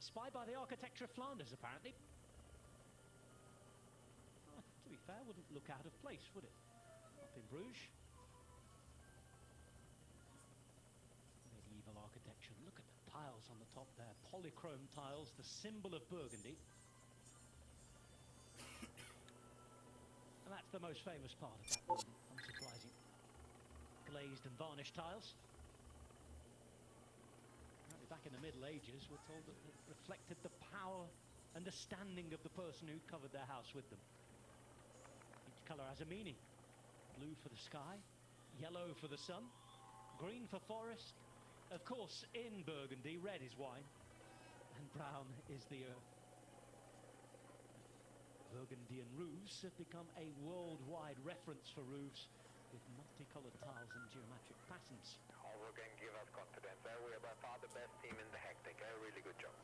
Inspired by the architecture of Flanders, apparently. Oh, to be fair, wouldn't look out of place, would it? Up in Bruges. Medieval architecture. Look at the tiles on the top there. Polychrome tiles, the symbol of Burgundy. And that's the most famous part of that building, unsurprising. Glazed and varnished tiles. Apparently back in the Middle Ages, we're told that it reflected the power and the standing of the person who covered their house with them. Each colour has a meaning. Blue for the sky, yellow for the sun, green for forest. Of course, in Burgundy, red is wine, and brown is the earth. Burgundian roofs have become a worldwide reference for roofs with multicoloured tiles and geometric patterns. Overgan give us confidence. We are by far the best team in the hectic. A really good job.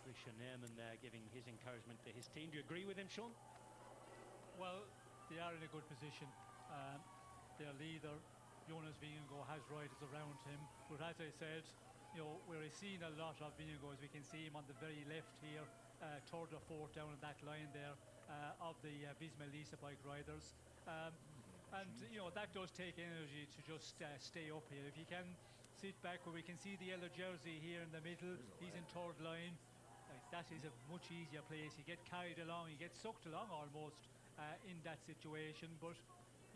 Christian Ehrman there giving his encouragement to his team. Do you agree with him, Sean? Well, they are in a good position. Their leader, Jonas Vingegaard, has riders around him. But as I said, you know, we're seeing a lot of Vingegaard, as we can see him on the very left here, third or fourth down in that line there of the Visma Lease bike riders. And, you know, that does take energy to just stay up here. If you can sit back where we can see the yellow jersey here in the middle, he's in third line. That is a much easier place. You get carried along, you get sucked along almost in that situation. But,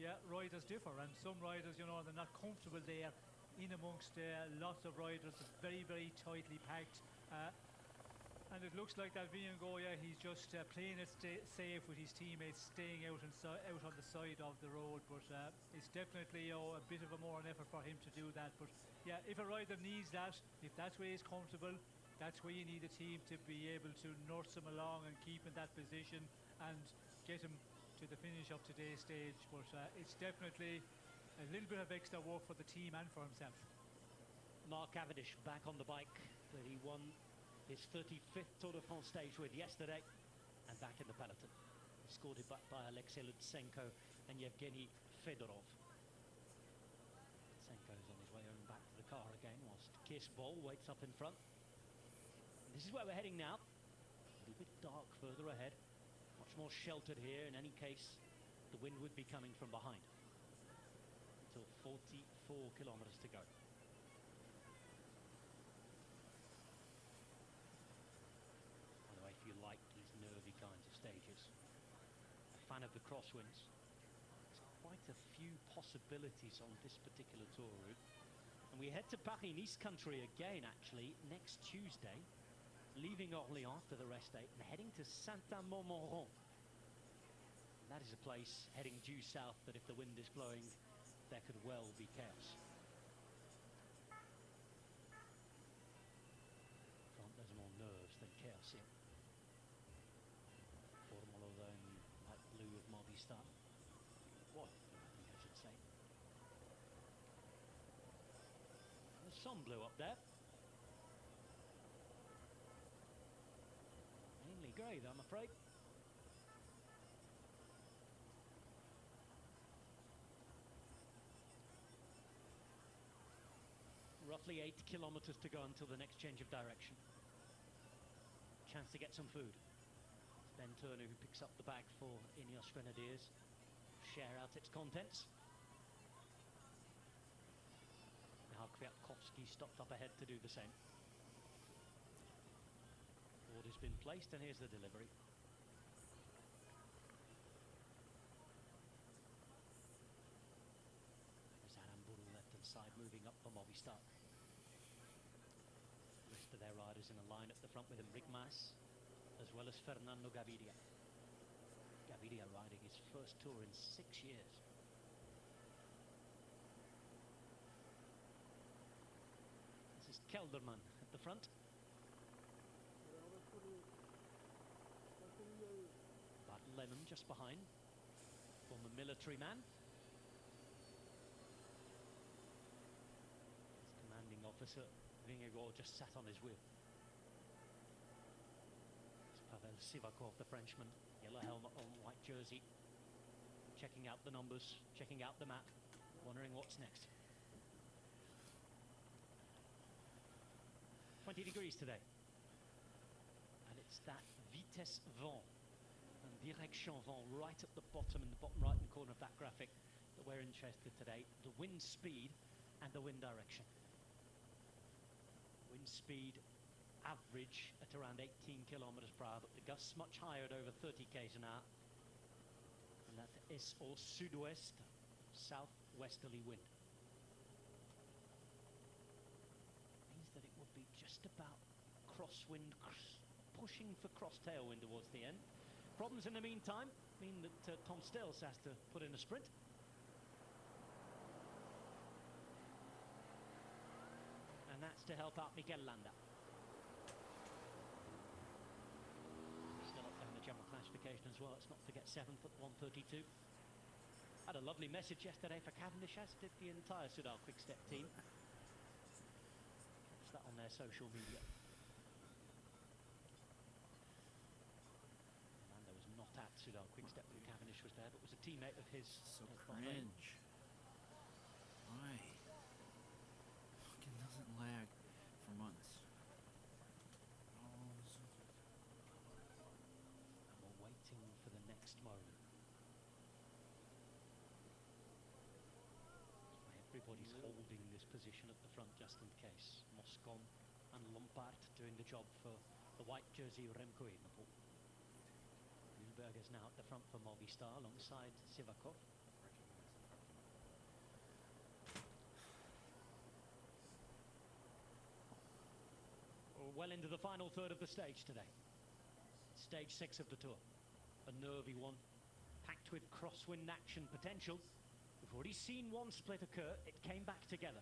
yeah, riders differ. And some riders, you know, they're not comfortable there in amongst lots of riders, very, very tightly packed. And it looks like that Vingegaard, yeah, he's just playing it safe with his teammates, staying out out on the side of the road. But it's definitely a bit of a more an effort for him to do that. But yeah, if a rider needs that, if that's where he's comfortable, that's where you need a team to be able to nurse him along and keep in that position and get him to the finish of today's stage. But it's definitely a little bit of extra work for the team and for himself. Mark Cavendish back on the bike that he won his 35th Tour de France stage with yesterday, and back in the peloton, escorted back by Alexei Lutsenko and Yevgeny Fedorov. Lutsenko is on his way home back to the car again, whilst Kees Bol waits up in front. And this is where we're heading now. A little bit dark further ahead, much more sheltered here. In any case, the wind would be coming from behind. Until 44 kilometers to go. If you like these nervy kinds of stages, a fan of the crosswinds, there's quite a few possibilities on this particular tour route. And we head to Paris-Nice country again, actually, next Tuesday, leaving Orléans after the rest day and heading to Saint-Amand-Montrond. That is a place heading due south that if the wind is blowing, there could well be chaos. There's more nerves than chaos here. Formula Zone, light blue of Movistar. What, I should say. The sun blew up there. Mainly grey though, I'm afraid. Roughly 8 kilometers to go until the next change of direction. Chance to get some food. Ben Turner, who picks up the bag for Ineos Grenadiers, share out its contents. Now Kwiatkowski stopped up ahead to do the same. Order's been placed and here's the delivery. There's Adam Buru left hand side moving up for Movistar. The rest of their riders in a line at the front with Enric Mas, as well as Fernando Gaviria. Gaviria riding his first tour in 6 years. This is Kelderman at the front. Bart Lennon just behind. Former military man. His commanding officer, Vingegaard, just sat on his wheel. Pavel Sivakov, the Frenchman, yellow helmet on, white jersey, checking out the numbers, checking out the map, wondering what's next. 20 degrees today. And it's that vitesse vent and direction vent right at the bottom, in the bottom right-hand corner of that graphic, that we're interested today. The wind speed and the wind direction. Wind speed average at around 18 kilometers per hour, but the gusts much higher at over 30 k's an hour. And that is all sud-ouest, southwesterly wind. Means that it would be just about crosswind, pushing for cross tailwind towards the end. Problems in the meantime mean that Tom Stills has to put in a sprint. And that's to help out Mikel Landa. Still up there in the general classification as well. Let's not forget 7th at 1:32. Had a lovely message yesterday for Cavendish, as did the entire Soudal Quick-Step team. Catch that on their social media. Landa was not at Soudal Quick-Step when Cavendish was there, but was a teammate of his. So cringe. Why? Fucking doesn't lag for months. And we're waiting for the next moment. Everybody's holding this position at the front just in case. Moscon and Lompard doing the job for the white jersey Remco Evenepoel. Mühlberger's now at the front for Movistar alongside Sivakov. We're well into the final third of the stage today. Stage 6 of the Tour. A nervy one, packed with crosswind action potential. We've already seen one split occur. It came back together.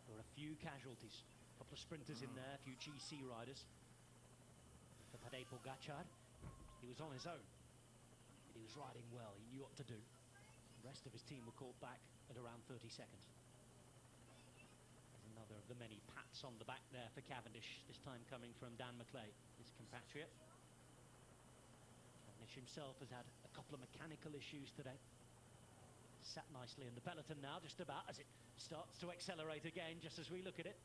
There were a few casualties. A couple of sprinters in there, a few GC riders. For Tadej Pogačar, he was on his own. But he was riding well. He knew what to do. The rest of his team were caught back at around 30 seconds. There's another of the many pats on the back there for Cavendish, this time coming from Dan McLay, his compatriot. Cavendish himself has had a couple of mechanical issues today. Sat nicely in the peloton now, just about, as it starts to accelerate again, just as we look at it.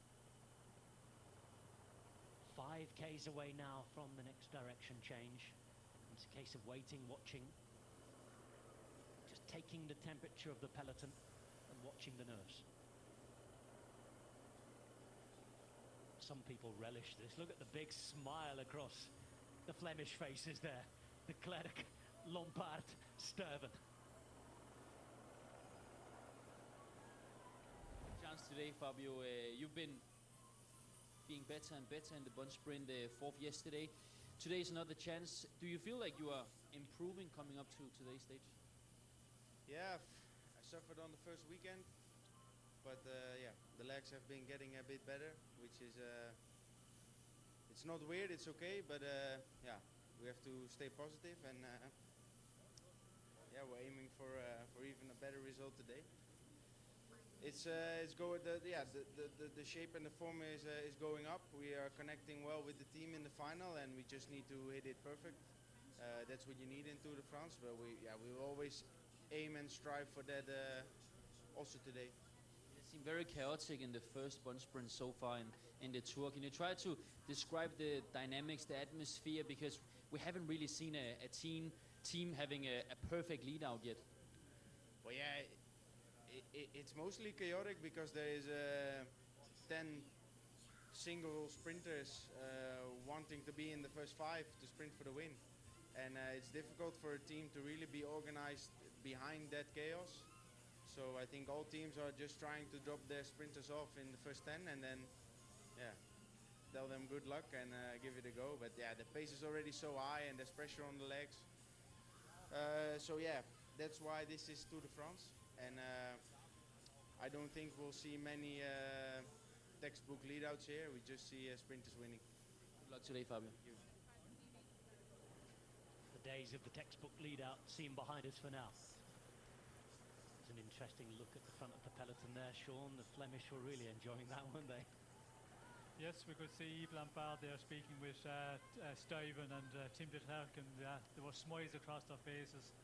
5 k's away now from the next direction change. It's a case of waiting, watching, just taking the temperature of the peloton and watching the nerves. Some people relish this. Look at the big smile across the Flemish faces there. De Klerk, Lompard, Sturven. Today, Fabio, you've been being better and better in the bunch sprint, 4th yesterday. Today's another chance. Do you feel like you are improving coming up to today's stage? Yeah, I suffered on the first weekend, but yeah, the legs have been getting a bit better, which is it's not weird, it's okay, but yeah, we have to stay positive, and yeah, we're aiming for even a better result today. It's going. The shape and the form is going up. We are connecting well with the team in the final, and we just need to hit it perfect. That's what you need in Tour de France. But we will always aim and strive for that also today. It seemed very chaotic in the first bunch sprint so far in the Tour. Can you try to describe the dynamics, the atmosphere? Because we haven't really seen a team having a perfect lead out yet. Well, yeah. It's mostly chaotic because there is 10 single sprinters wanting to be in the first 5 to sprint for the win, and it's difficult for a team to really be organized behind that chaos. So I think all teams are just trying to drop their sprinters off in the first 10 and then tell them good luck and give it a go. But yeah, the pace is already so high and there's pressure on the legs. So yeah, that's why this is Tour de France. And I don't think we'll see many textbook lead-outs here. We just see sprinters winning. Good luck today, Fabio. Thank you. The days of the textbook lead-out seem behind us for now. It's an interesting look at the front of the peloton there, Sean. The Flemish were really enjoying that, weren't they? Yes, we could see Yves Lampard there speaking with Stuyven and Tim de Klerk, and there were smiles across their faces.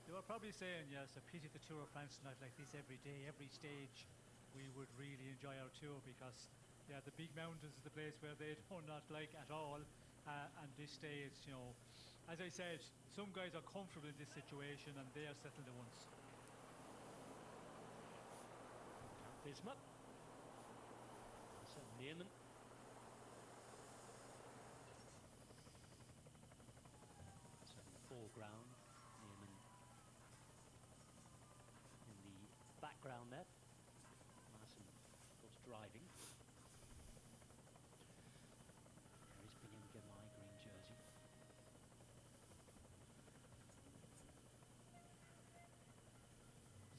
They were probably saying, yes, a pity the Tour of France not like this every day, every stage. We would really enjoy our tour because yeah, the big mountains is the place where they do not like at all. And this stage, you know, as I said, some guys are comfortable in this situation and they are settled at once. Bismuth. So Neiman. So in the foreground, Neiman in the background there. Marson, of course, driving. There is Bianca, my green jersey.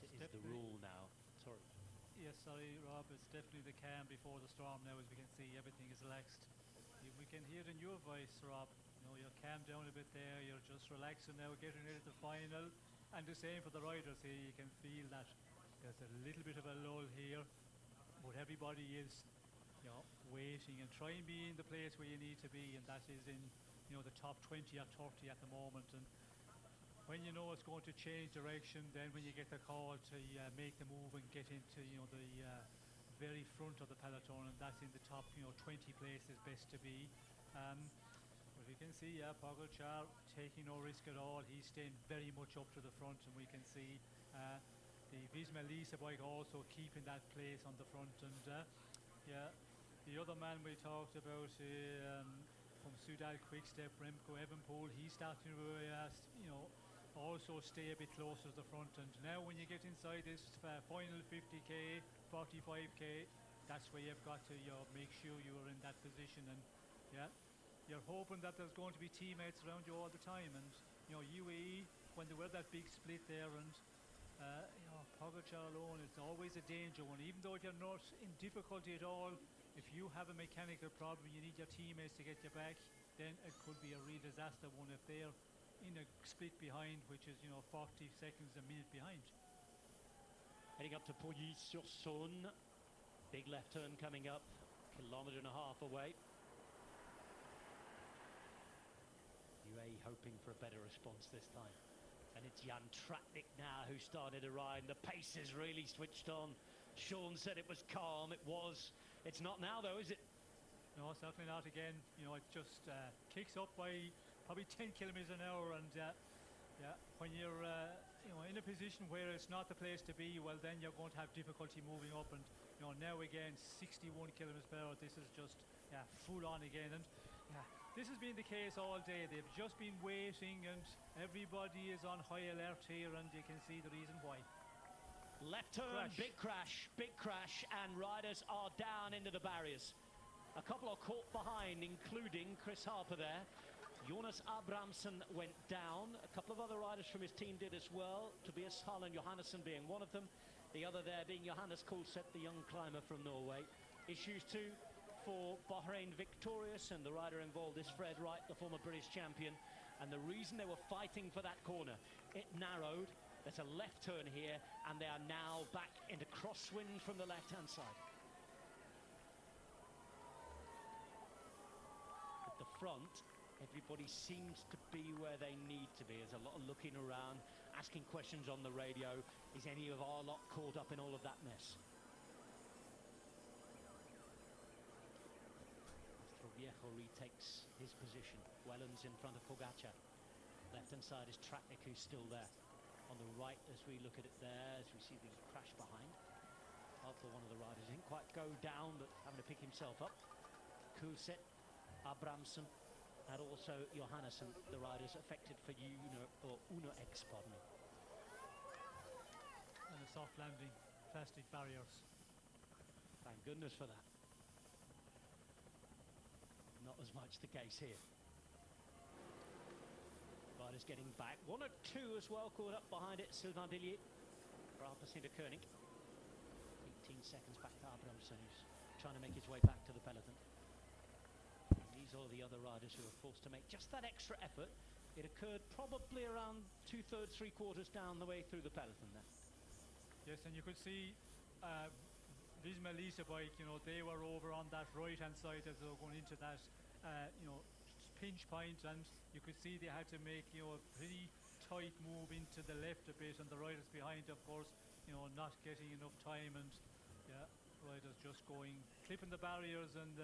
It is the rule now. Sorry. Yes, sorry, Rob, it's definitely the calm before the storm now. As we can see, everything is relaxed. We can hear it in your voice, Rob. You know, you're calmed down a bit there. You're just relaxing now, getting ready to the final. And the same for the riders here. You can feel that there's a little bit of a lull here, but everybody is, you know, waiting and try and be in the place where you need to be, and that is in, you know, the top 20 or 30 at the moment. And when you know it's going to change direction, then when you get the call to make the move and get into, you know, the very front of the peloton, and that's in the top, you know, 20 places best to be. But we can see, Pogacar taking no risk at all. He's staying very much up to the front, and we can see the Visma Lease bike also keeping that place on the front. And yeah, the other man we talked about from Soudal Quickstep, Remco Evenepoel, he's starting to, you know, also stay a bit closer to the front. And now when you get inside this final 50k, 45k, that's where you've got to, you know, make sure you're in that position. And yeah, you're hoping that there's going to be teammates around you all the time. And you know, UAE, when they were that big split there, and you know, Pogacar alone, it's always a danger one. Even though you're not in difficulty at all, if you have a mechanical problem, you need your teammates to get you back, then it could be a real disaster one if they're in a split behind, which is, you know, 40 seconds, a minute behind. Heading up to Pouilly-sur-Saône. Big left turn coming up, 1.5 kilometers away. UAE hoping for a better response this time. And it's Jan Tratnik now who started to ride. The pace is really switched on. Sean said it was calm. It was. It's not now though, is it? No, certainly not again. You know, it just kicks up by probably 10 kilometers an hour, and yeah, when you're you know, in a position where it's not the place to be, well, then you're going to have difficulty moving up. And you know, now again 61 kilometers per hour. This is just full on again. And yeah, this has been the case all day. They've just been waiting, and everybody is on high alert here, and you can see the reason why. Left turn, big crash, and riders are down into the barriers. A couple are caught behind, including Chris Harper there. Jonas Abrahamsen went down. A couple of other riders from his team did as well. Tobias Harlan Johannesson being one of them. The other there being Johannes Kohlset, the young climber from Norway. Issues too for Bahrain Victorious, and the rider involved is Fred Wright, the former British champion. And the reason they were fighting for that corner, it narrowed. There's a left turn here, and they are now back into crosswind from the left-hand side. At the front, everybody seems to be where they need to be. There's a lot of looking around, asking questions on the radio. Is any of our lot caught up in all of that mess? Viejo retakes his position. Wellens in front of Pogacar. Left-hand side is Tratnik, who's still there. On the right, as we look at it there, as we see the crash behind. After one of the riders didn't quite go down, but having to pick himself up. Kohlset, Abrahamsen, and also Johannesson, the riders affected for Uno X, pardon me. And a soft landing, plastic barriers. Thank goodness for that. Not as much the case here. Riders getting back. One or two as well caught up behind it. Sylvain Dillier for Alpecin de Koenig. 18 seconds back to Abrahamsen, who's trying to make his way back to the peloton. And these are the other riders who are forced to make just that extra effort. It occurred probably around 2/3, 3/4 down the way through the peloton there. Yes, and you could see Visma Lease bike, you know, they were over on that right-hand side as they were going into that, you know, pinch point, and you could see they had to make, you know, a pretty tight move into the left a bit, and the riders behind, of course, you know, not getting enough time. And yeah, riders just clipping the barriers, and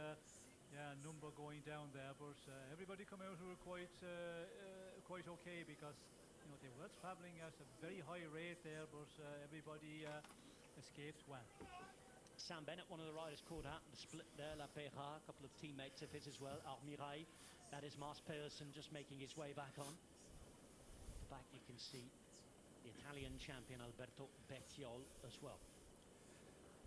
yeah, a number going down there. But everybody come out who were quite okay, because they were travelling at a very high rate there, but everybody escaped well. Sam Bennett, one of the riders caught out in the split there. La Peja, a couple of teammates of his as well. Armirai, that is Mars Pedersen, just making his way back on. Back you can see the Italian champion Alberto Bettiol as well.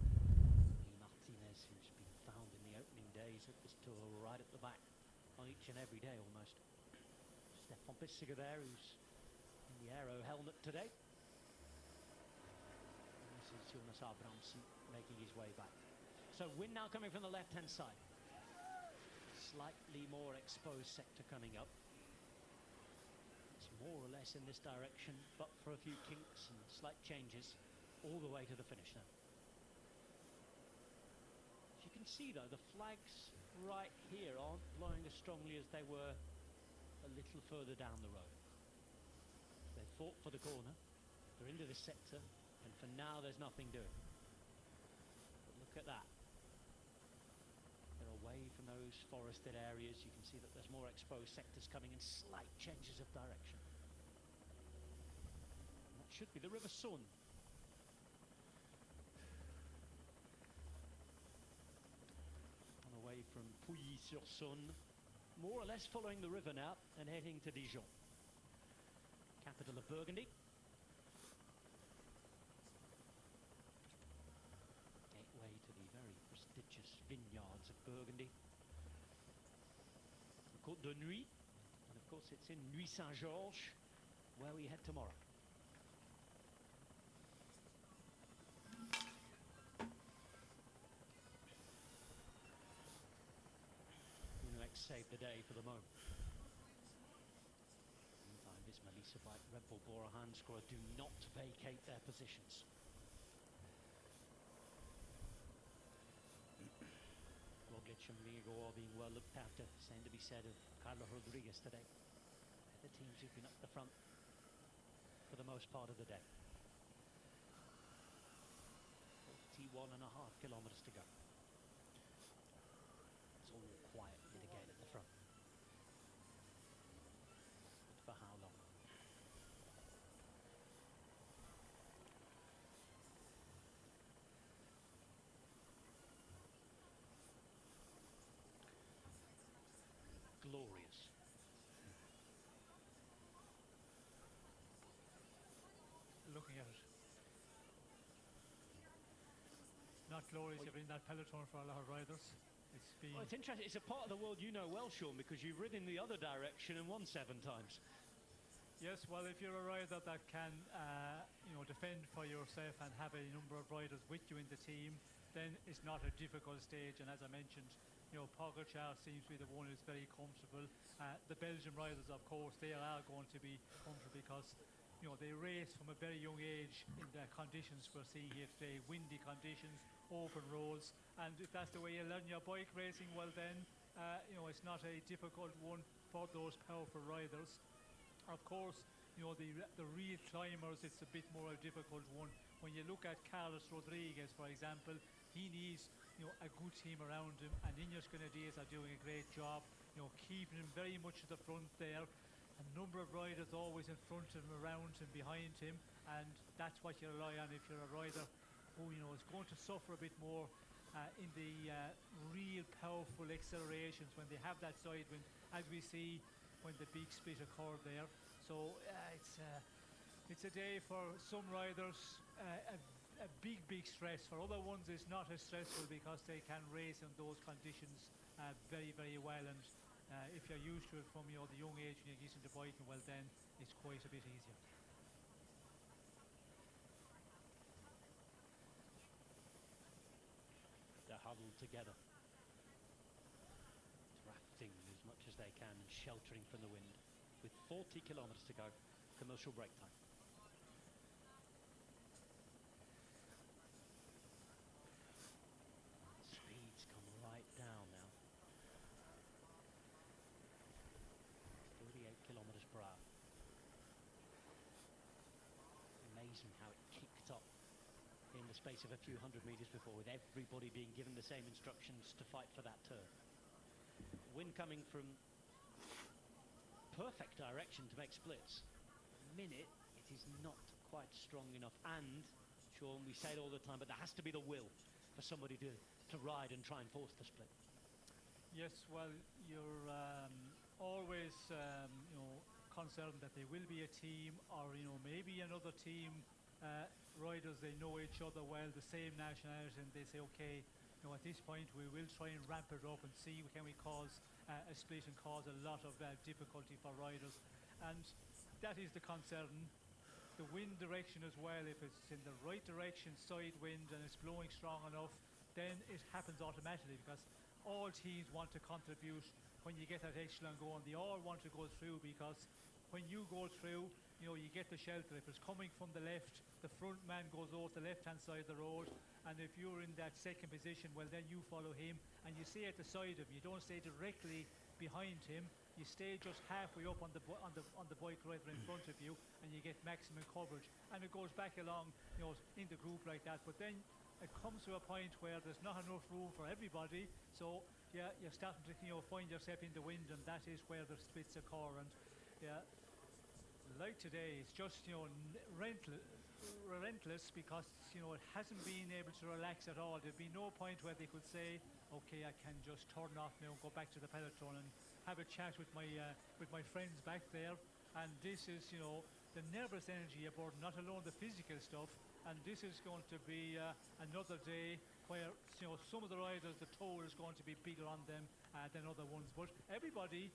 Lee Martinez, who's been found in the opening days of this tour, right at the back on each and every day almost. Stefan Bissiger there, who's in the aero helmet today. And this is Jonas Abrahamsen making his way back. So wind now coming from the left-hand side. Slightly more exposed sector coming up. It's more or less in this direction, but for a few kinks and slight changes all the way to the finish now. As you can see though, the flags right here aren't blowing as strongly as they were a little further down the road. They fought for the corner, they're into the sector, and for now there's nothing doing. But look at that. They're away from those forested areas. You can see that there's more exposed sectors coming in, slight changes of direction. And that should be the River Sun. On away from Pouilly-sur-Saône, more or less following the river now and heading to Dijon, capital of Burgundy. Gateway to the very prestigious vineyards of Burgundy. The Côte de Nuit, and of course it's in Nuit Saint-Georges where we head tomorrow. Saved the day for the moment. Meantime, this Melissa Bike, Red Bull Bora Hansgrohe do not vacate their positions. Roglic and Vingegaard being well looked after, same to be said of Carlos Rodriguez today. The teams who've been up the front for the most part of the day. 41.5 kilometers to go. It's all quiet again at the front. But for how long? Glorious. Looking at it. Not glorious, you've been in that peloton for a lot of riders. Well, it's interesting. It's a part of the world you know well, Sean, because you've ridden the other direction and won 7 times. Yes, well, if you're a rider that can, defend for yourself and have a number of riders with you in the team, then it's not a difficult stage. And as I mentioned, Pogacar seems to be the one who's very comfortable. The Belgian riders, of course, they are going to be comfortable because, they race from a very young age in the conditions we're seeing here today, windy conditions, open roads, and if that's the way you learn your bike racing, well then, it's not a difficult one for those powerful riders. Of course, the real climbers, it's a bit more a difficult one. When you look at Carlos Rodriguez, for example, he needs a good team around him, and Ineos Grenadiers are doing a great job, keeping him very much at the front there. A number of riders always in front of him, around him, behind him, and that's what you rely on if you're a rider who is going to suffer a bit more in the real powerful accelerations when they have that side wind, as we see when the big split occurred there. So it's a day for some riders, a big stress. For other ones it's not as stressful because they can race in those conditions very well, and if you're used to it from the young age when you get into biking, well then it's quite a bit easier. They're huddled together, drafting as much as they can and sheltering from the wind, with 40 kilometers to go, commercial break time. Speeds come right down now. 38 kilometers per hour. Amazing how it kicked up in the space of a few hundred meters before, with everybody being given the same instructions to fight for that turn. Wind coming from perfect direction to make splits. Minute, it is not quite strong enough. And, Sean, we say it all the time, but there has to be the will for somebody to ride and try and force the split. Yes, well, you're always, concerned that they will be a team, or maybe another team riders, they know each other well, the same nationality, and they say, okay, at this point we will try and ramp it up and see can we cause a split and cause a lot of difficulty for riders. And that is the concern. The wind direction as well, if it's in the right direction, side wind, and it's blowing strong enough, then it happens automatically, because all teams want to contribute when you get that echelon going. They all want to go through, because when you go through, you get the shelter. If it's coming from the left, the front man goes over the left-hand side of the road, and if you're in that second position, well, then you follow him, and you stay at the side of him. You don't stay directly behind him. You stay just halfway up on the bike rider in front of you, and you get maximum coverage. And it goes back along, in the group like that. But then it comes to a point where there's not enough room for everybody. So yeah, you're starting to find yourself in the wind, and that is where the splits occur. And yeah, like today, it's just relentless, because it hasn't been able to relax at all. There'd be no point where they could say, okay, I can just turn off now and go back to the peloton and have a chat with my friends back there. And this is the nervous energy aboard, not alone the physical stuff. And this is going to be another day where some of the riders, the toll is going to be bigger on them than other ones. But everybody,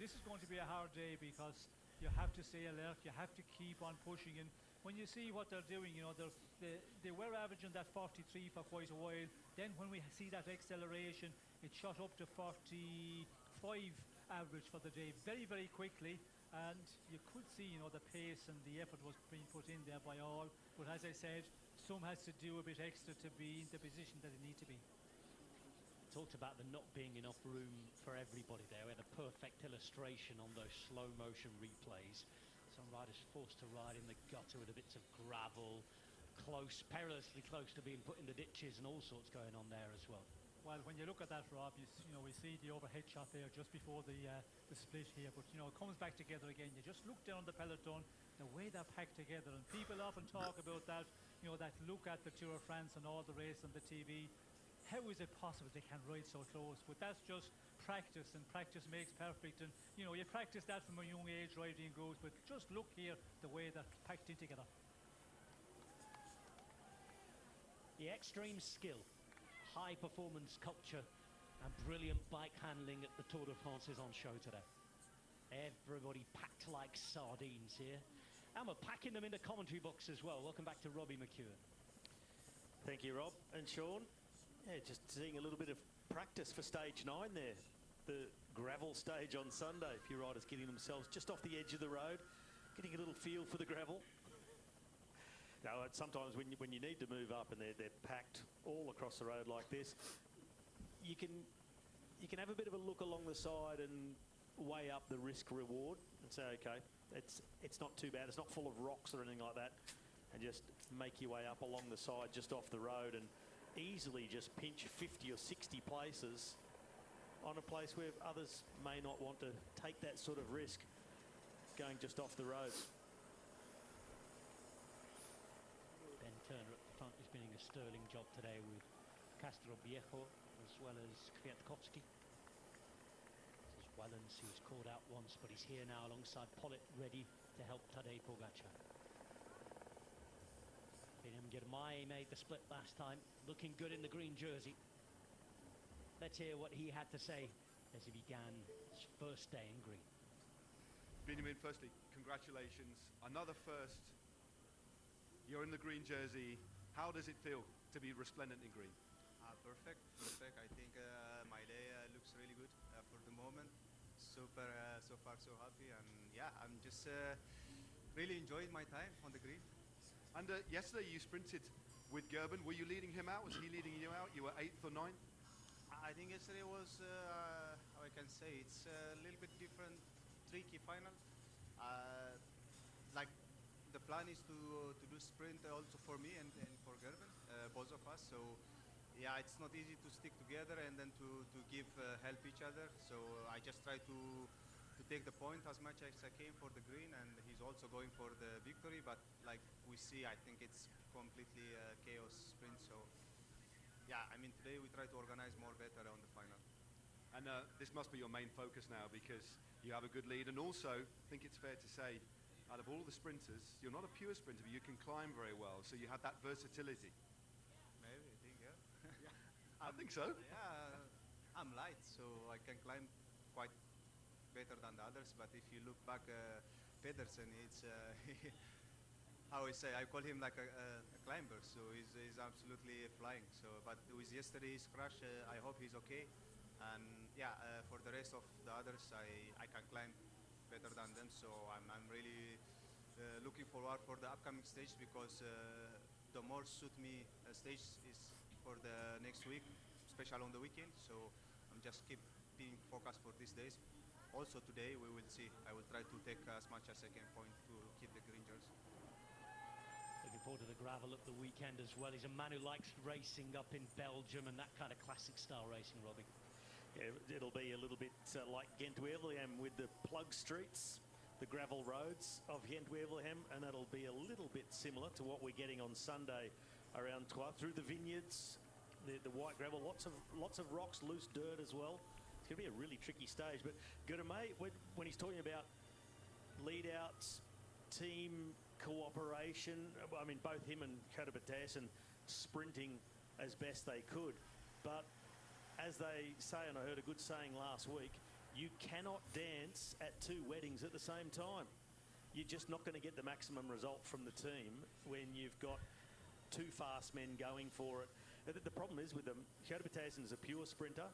this is going to be a hard day, because you have to stay alert, you have to keep on pushing. And when you see what they're doing, they were averaging that 43 for quite a while. Then when we see that acceleration, it shot up to 45 average for the day very, very quickly. And you could see, the pace and the effort was being put in there by all. But as I said, some has to do a bit extra to be in the position that they need to be. Talked about there not being enough room for everybody there. We had a perfect illustration on those slow motion replays. Some riders forced to ride in the gutter with the bits of gravel, perilously close to being put in the ditches, and all sorts going on there as well. Well, when you look at that, Rob, we see the overhead shot there just before the split here, but it comes back together again. You just look down the peloton, the way they're packed together, and people often talk about that, that look at the Tour of France and all the race on the TV. How is it possible they can ride so close? But that's just practice, and practice makes perfect. And you practice that from a young age, riding goes. But just look here, the way they're packed in together. The extreme skill, high performance culture, and brilliant bike handling at the Tour de France is on show today. Everybody packed like sardines here, and we're packing them in the commentary box as well. Welcome back to Robbie McEwen. Thank you, Rob and Sean. Yeah, just seeing a little bit of practice for stage 9 there. The gravel stage on Sunday. A few riders getting themselves just off the edge of the road, getting a little feel for the gravel. Now, sometimes when you need to move up and they're packed all across the road like this, you can have a bit of a look along the side and weigh up the risk reward and say, okay, it's not too bad. It's not full of rocks or anything like that, and just make your way up along the side just off the road and easily just pinch 50 or 60 places on a place where others may not want to take that sort of risk going just off the roads. Ben Turner at the front is doing a sterling job today with Castro Viejo as well as Kwiatkowski. This is Wellens, who's caught out once, but he's here now alongside Pollitt, ready to help Tadej Pogačar. Girmay made the split last time, looking good in the green jersey. Let's hear what he had to say as he began his first day in green. Benjamin, firstly, congratulations. Another first. You're in the green jersey. How does it feel to be resplendent in green? Perfect. I think my day looks really good for the moment. Super, so far so happy, and yeah, I'm just really enjoying my time on the green. And yesterday you sprinted with Gerben. Were you leading him out? Was he leading you out? You were 8th or 9th? I think yesterday was, how I can say, it's a little bit different, tricky final. Like the plan is to do sprint also for me and for Gerben, both of us. So yeah, it's not easy to stick together and then to give help each other. So I just try to take the point as much as I can for the green, and he's also going for the victory. But like we see, I think it's completely chaos sprint. So yeah, I mean today we try to organize more better on the final. And this must be your main focus now, because you have a good lead, and also I think it's fair to say, out of all the sprinters, you're not a pure sprinter, but you can climb very well, so you have that versatility. Maybe, I think, yeah. I think so. Yeah, I'm light, so I can climb quite better than the others. But if you look back, Pedersen, it's how I say, I call him like a climber, so he's absolutely flying. So, but with yesterday's crash, I hope he's okay. And yeah, for the rest of the others, I can climb better than them. So I'm really looking forward for the upcoming stage, because the more suit me stage is for the next week, especially on the weekend. So I'm just keep being focused for these days. Also today we will see. I will try to take as much as I can point to keep the green jersey. Looking forward to the gravel at the weekend as well. He's a man who likes racing up in Belgium and that kind of classic style racing, Robbie. Yeah, it'll be a little bit like Gent-Wevelgem with the plug streets, the gravel roads of Gent-Wevelgem, and that'll be a little bit similar to what we're getting on Sunday around Troyes, through the vineyards, the white gravel, lots of rocks, loose dirt as well. It's going to be a really tricky stage. But Gurmay, when he's talking about lead-outs, team cooperation, I mean, both him and Karabatas sprinting as best they could. But as they say, and I heard a good saying last week, you cannot dance at two weddings at the same time. You're just not going to get the maximum result from the team when you've got two fast men going for it. The problem is with them, Karabatas is a pure sprinter.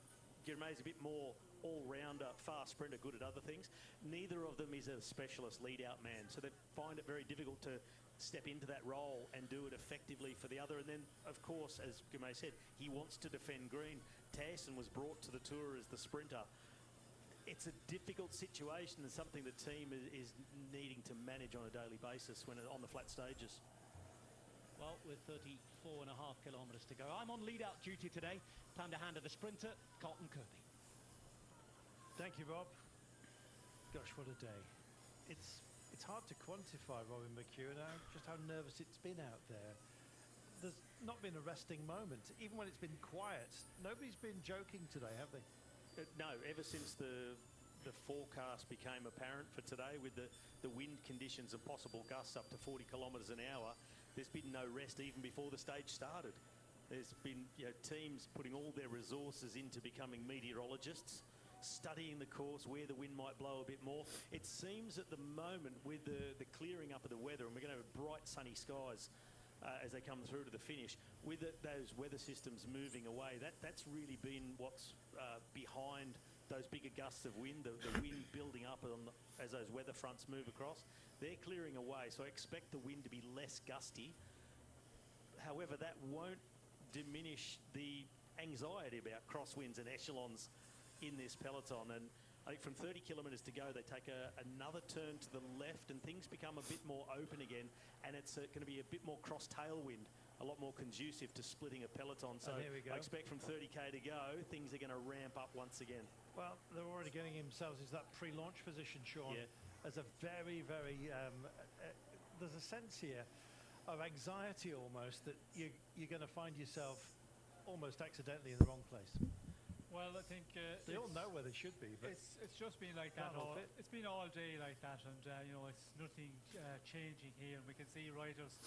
Gurmay's a bit more all-rounder, fast sprinter, good at other things. Neither of them is a specialist lead-out man, so they find it very difficult to step into that role and do it effectively for the other. And then, of course, as Gurmay said, he wants to defend green. Tyson was brought to the tour as the sprinter. It's a difficult situation and something the team is needing to manage on a daily basis when on the flat stages. Well, with 34.5 kilometres to go, I'm on lead-out duty today. Time to hand to the sprinter, Colton Kirby. Thank you, Rob. Gosh, what a day. It's hard to quantify, Robin McEwen, just how nervous it's been out there. There's not been a resting moment. Even when it's been quiet, nobody's been joking today, have they? No, ever since the forecast became apparent for today, with the wind conditions and possible gusts up to 40 kilometres an hour, there's been no rest even before the stage started. There's been teams putting all their resources into becoming meteorologists, studying the course, where the wind might blow a bit more. It seems at the moment, with the clearing up of the weather, and we're going to have bright sunny skies as they come through to the finish, with those weather systems moving away, that's really been what's behind those bigger gusts of wind, the wind building up as those weather fronts move across. They're clearing away, so I expect the wind to be less gusty. However, that won't diminish the anxiety about crosswinds and echelons in this peloton. And I think from 30 kilometres to go, they take another turn to the left and things become a bit more open again, and it's going to be a bit more cross tailwind, a lot more conducive to splitting a peloton. So here we go. I expect from 30k to go, things are going to ramp up once again. Well, they're already getting themselves into that pre-launch position, Sean. Yeah. As a very, very, there's a sense here of anxiety almost that you're going to find yourself almost accidentally in the wrong place. Well, I think they all know where they should be, but it's just been like that. It's been all day like that, and you know, it's nothing changing here. And we can see riders,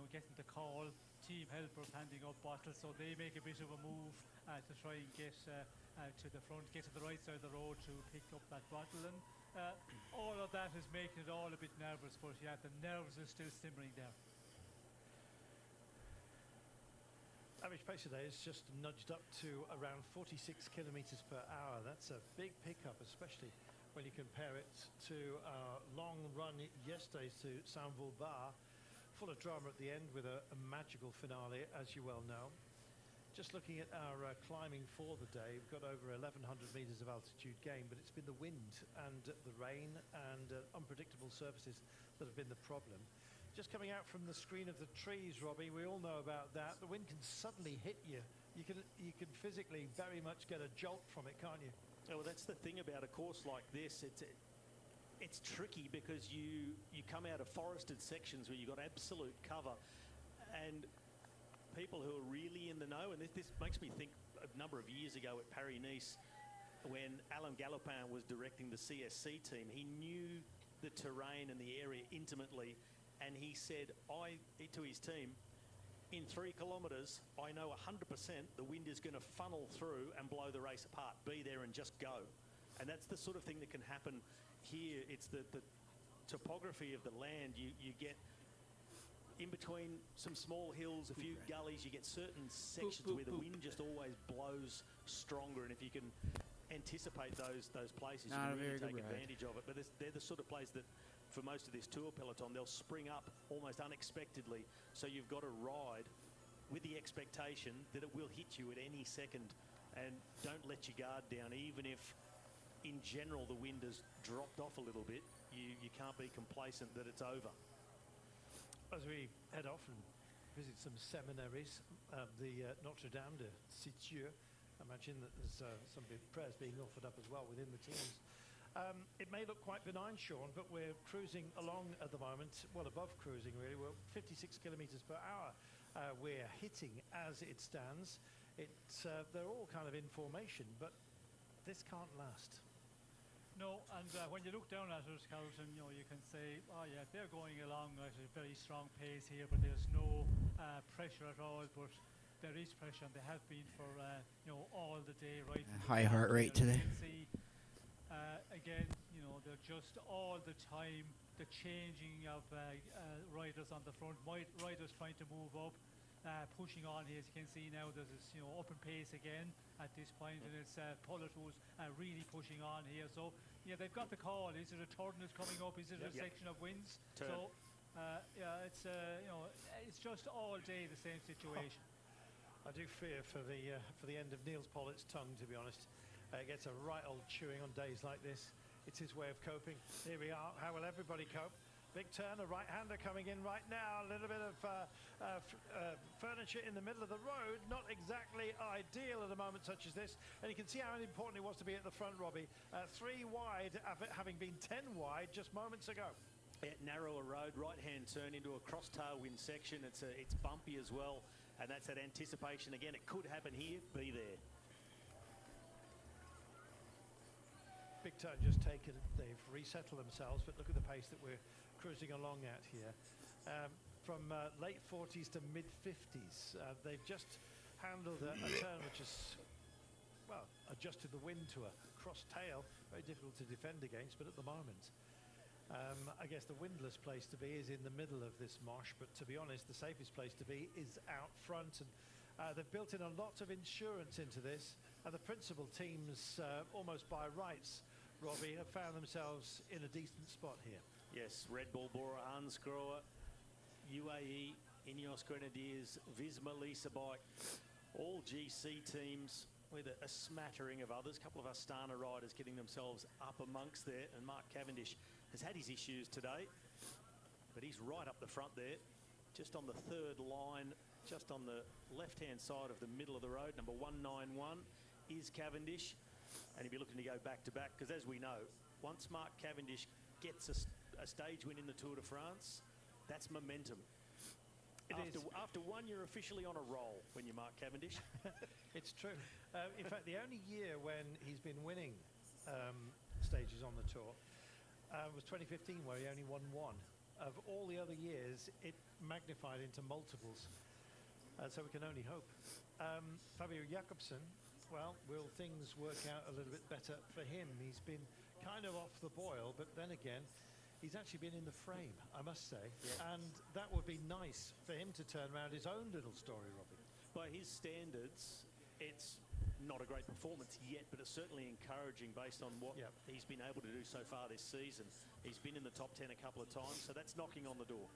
getting the call, team helpers handing up bottles, so they make a bit of a move to try and get to the front, get to the right side of the road to pick up that bottle, and all of that is making it all a bit nervous. But yeah, the nerves are still simmering there. average pace today is just nudged up to around 46 kilometers per hour. That's a big pickup, especially when you compare it to our long run yesterday to Saint-Vaul Bar, full of drama at the end with a magical finale, as you well know. Just looking at our climbing for the day, we've got over 1,100 meters of altitude gain, but it's been the wind and the rain and unpredictable surfaces that have been the problem. just coming out from the screen of the trees, Robbie, we all know about that. The wind can suddenly hit you. You can physically very much get a jolt from it, can't you? Oh, well, that's the thing about a course like this. It's tricky because you come out of forested sections where you've got absolute cover, and people who are really in the know, and this makes me think a number of years ago at Paris-Nice when Alain Galopin was directing the CSC team. He knew the terrain and the area intimately, and he said to his team, in 3 kilometres, I know 100% the wind is going to funnel through and blow the race apart. Be there and just go. And that's the sort of thing that can happen here. It's the topography of the land. You get in between some small hills, a few gullies, you get certain sections where the wind just always blows stronger. And if you can anticipate those places, you can really take advantage of it. But they're the sort of places that, for most of this tour peloton, they'll spring up almost unexpectedly. So you've got to ride with the expectation that it will hit you at any second, and don't let your guard down. Even if in general the wind has dropped off a little bit, you can't be complacent that it's over. As we head off and visit some seminaries, the Notre Dame de Citeaux, I imagine that there's some prayers being offered up as well within the teams. It may look quite benign, Sean, but we're cruising along at the moment, well above cruising really. We're 56 kilometres per hour. We're hitting as it stands. They're all kind of in formation, but this can't last. No, and when you look down at it, Carlton, you can say, oh yeah, they're going along at a very strong pace here, but there's no pressure at all. But there is pressure, and they have been for all the day, right? High heart rate today. Again, they're just all the time the changing of riders on the front, riders trying to move up, pushing on here. As you can see now, there's this up in pace again at this point, and it's Pullet who's really pushing on here. So yeah, they've got the call. Is it a turn that's coming up? Is it a section of winds? Turn. So yeah, it's just all day the same situation. I do fear for the end of Niels Pollitt's tongue, to be honest. It gets a right old chewing on days like this. It's his way of coping. Here we are. How will everybody cope? Big turn, a right-hander coming in right now. A little bit of furniture in the middle of the road. Not exactly ideal at a moment such as this. And you can see how important it was to be at the front, Robbie. 3 wide, having been 10 wide just moments ago. Yeah, narrower road, right-hand turn into a cross-tailwind section. It's bumpy as well. And that's that anticipation. Again, it could happen here. Be there. Big turn just taken. They've resettled themselves, but look at the pace that we're cruising along at here. From late 40s to mid 50s, they've just handled a turn which is, well, adjusted the wind to a cross tail. Very difficult to defend against, but at the moment, I guess the windless place to be is in the middle of this marsh, but to be honest, the safest place to be is out front. And they've built in a lot of insurance into this, and the principal teams, almost by rights, Robbie, have found themselves in a decent spot here. Yes, Red Bull, Bora Hansgrohe, UAE, Ineos Grenadiers, Visma Lease Bike, all GC teams with a smattering of others. A couple of Astana riders getting themselves up amongst there, and Mark Cavendish has had his issues today, but he's right up the front there, just on the third line, just on the left-hand side of the middle of the road. Number 191 is Cavendish. And he'll be looking to go back-to-back, because as we know, once Mark Cavendish gets a stage win in the Tour de France, that's momentum. After 1 year officially on a roll when you're Mark Cavendish. It's true. In fact, the only year when he's been winning stages on the Tour was 2015, where he only won 1. Of all the other years, it magnified into multiples. So we can only hope. Fabio Jakobsen, well, will things work out a little bit better for him? He's been kind of off the boil, but then again, he's actually been in the frame, I must say. Yeah. And that would be nice for him to turn around his own little story, Robbie. By his standards, it's not a great performance yet, but it's certainly encouraging based on what he's been able to do so far this season. He's been in the top 10 a couple of times, so that's knocking on the door.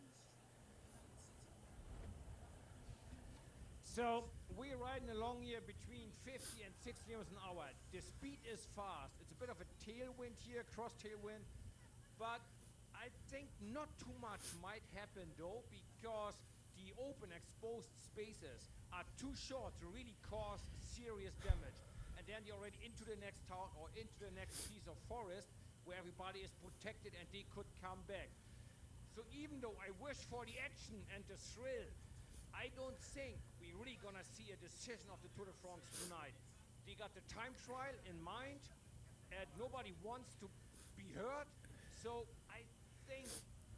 So we're riding along here between 50 and 60 kilometers an hour. The speed is fast. It's a bit of a tailwind here, cross tailwind, but I think not too much might happen though, because the open exposed spaces are too short to really cause serious damage. And then you're already into the next town or into the next piece of forest where everybody is protected and they could come back. So even though I wish for the action and the thrill, I don't think we're really gonna see a decision of the Tour de France tonight. They got the time trial in mind and nobody wants to be hurt. So I think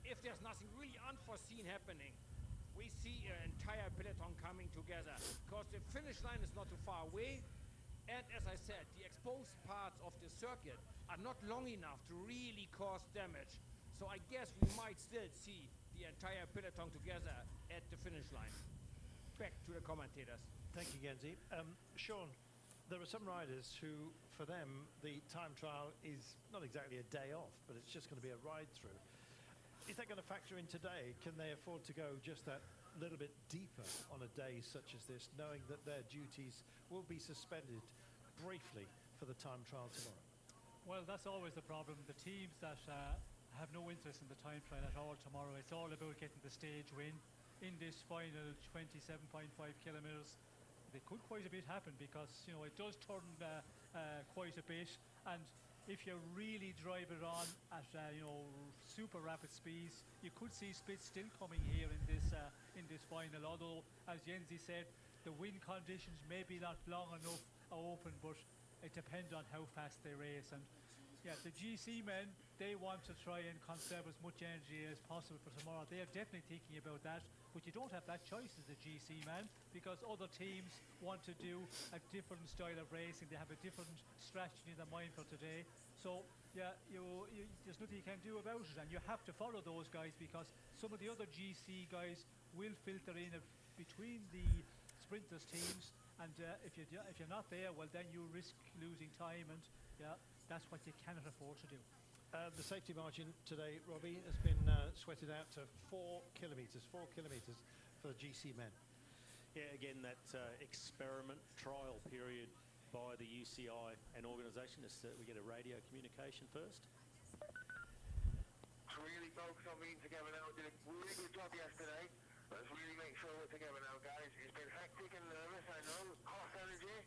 if there's nothing really unforeseen happening, we see an entire peloton coming together, because the finish line is not too far away. And as I said, the exposed parts of the circuit are not long enough to really cause damage. So I guess we might still see the entire peloton together at the finish line. Back to the commentators. Thank you, Genzi. Sean, there are some riders who, for them, the time trial is not exactly a day off, but it's just going to be a ride through. Is that going to factor in today? Can they afford to go just that little bit deeper on a day such as this, knowing that their duties will be suspended briefly for the time trial tomorrow? Well, that's always the problem. The teams that have no interest in the time trial at all tomorrow, it's all about getting the stage win in this final 27.5 kilometers. There could quite a bit happen, because you know it does turn quite a bit, and if you really drive it on at you know, super rapid speeds, you could see splits still coming here in this final. Although, as Jensi said, the wind conditions may be not long enough open, but it depends on how fast they race. And yeah, the GC men, they want to try and conserve as much energy as possible for tomorrow. They are definitely thinking about that, but you don't have that choice as a GC man, because other teams want to do a different style of racing. They have a different strategy in their mind for today. So yeah, there's nothing you can do about it, and you have to follow those guys, because some of the other GC guys will filter in between the sprinters teams, and if you're not there, well then you risk losing time, and yeah, that's what you cannot afford to do. The safety margin today, Robbie, has been sweated out to 4 kilometres for the GC men. Yeah, again, that experiment trial period by the UCI and organisation is that we get a radio communication first. Really focus on being together now. Did a really good job yesterday. Let's really make sure we're together now, guys. It's been hectic and nervous, I know, cost energy,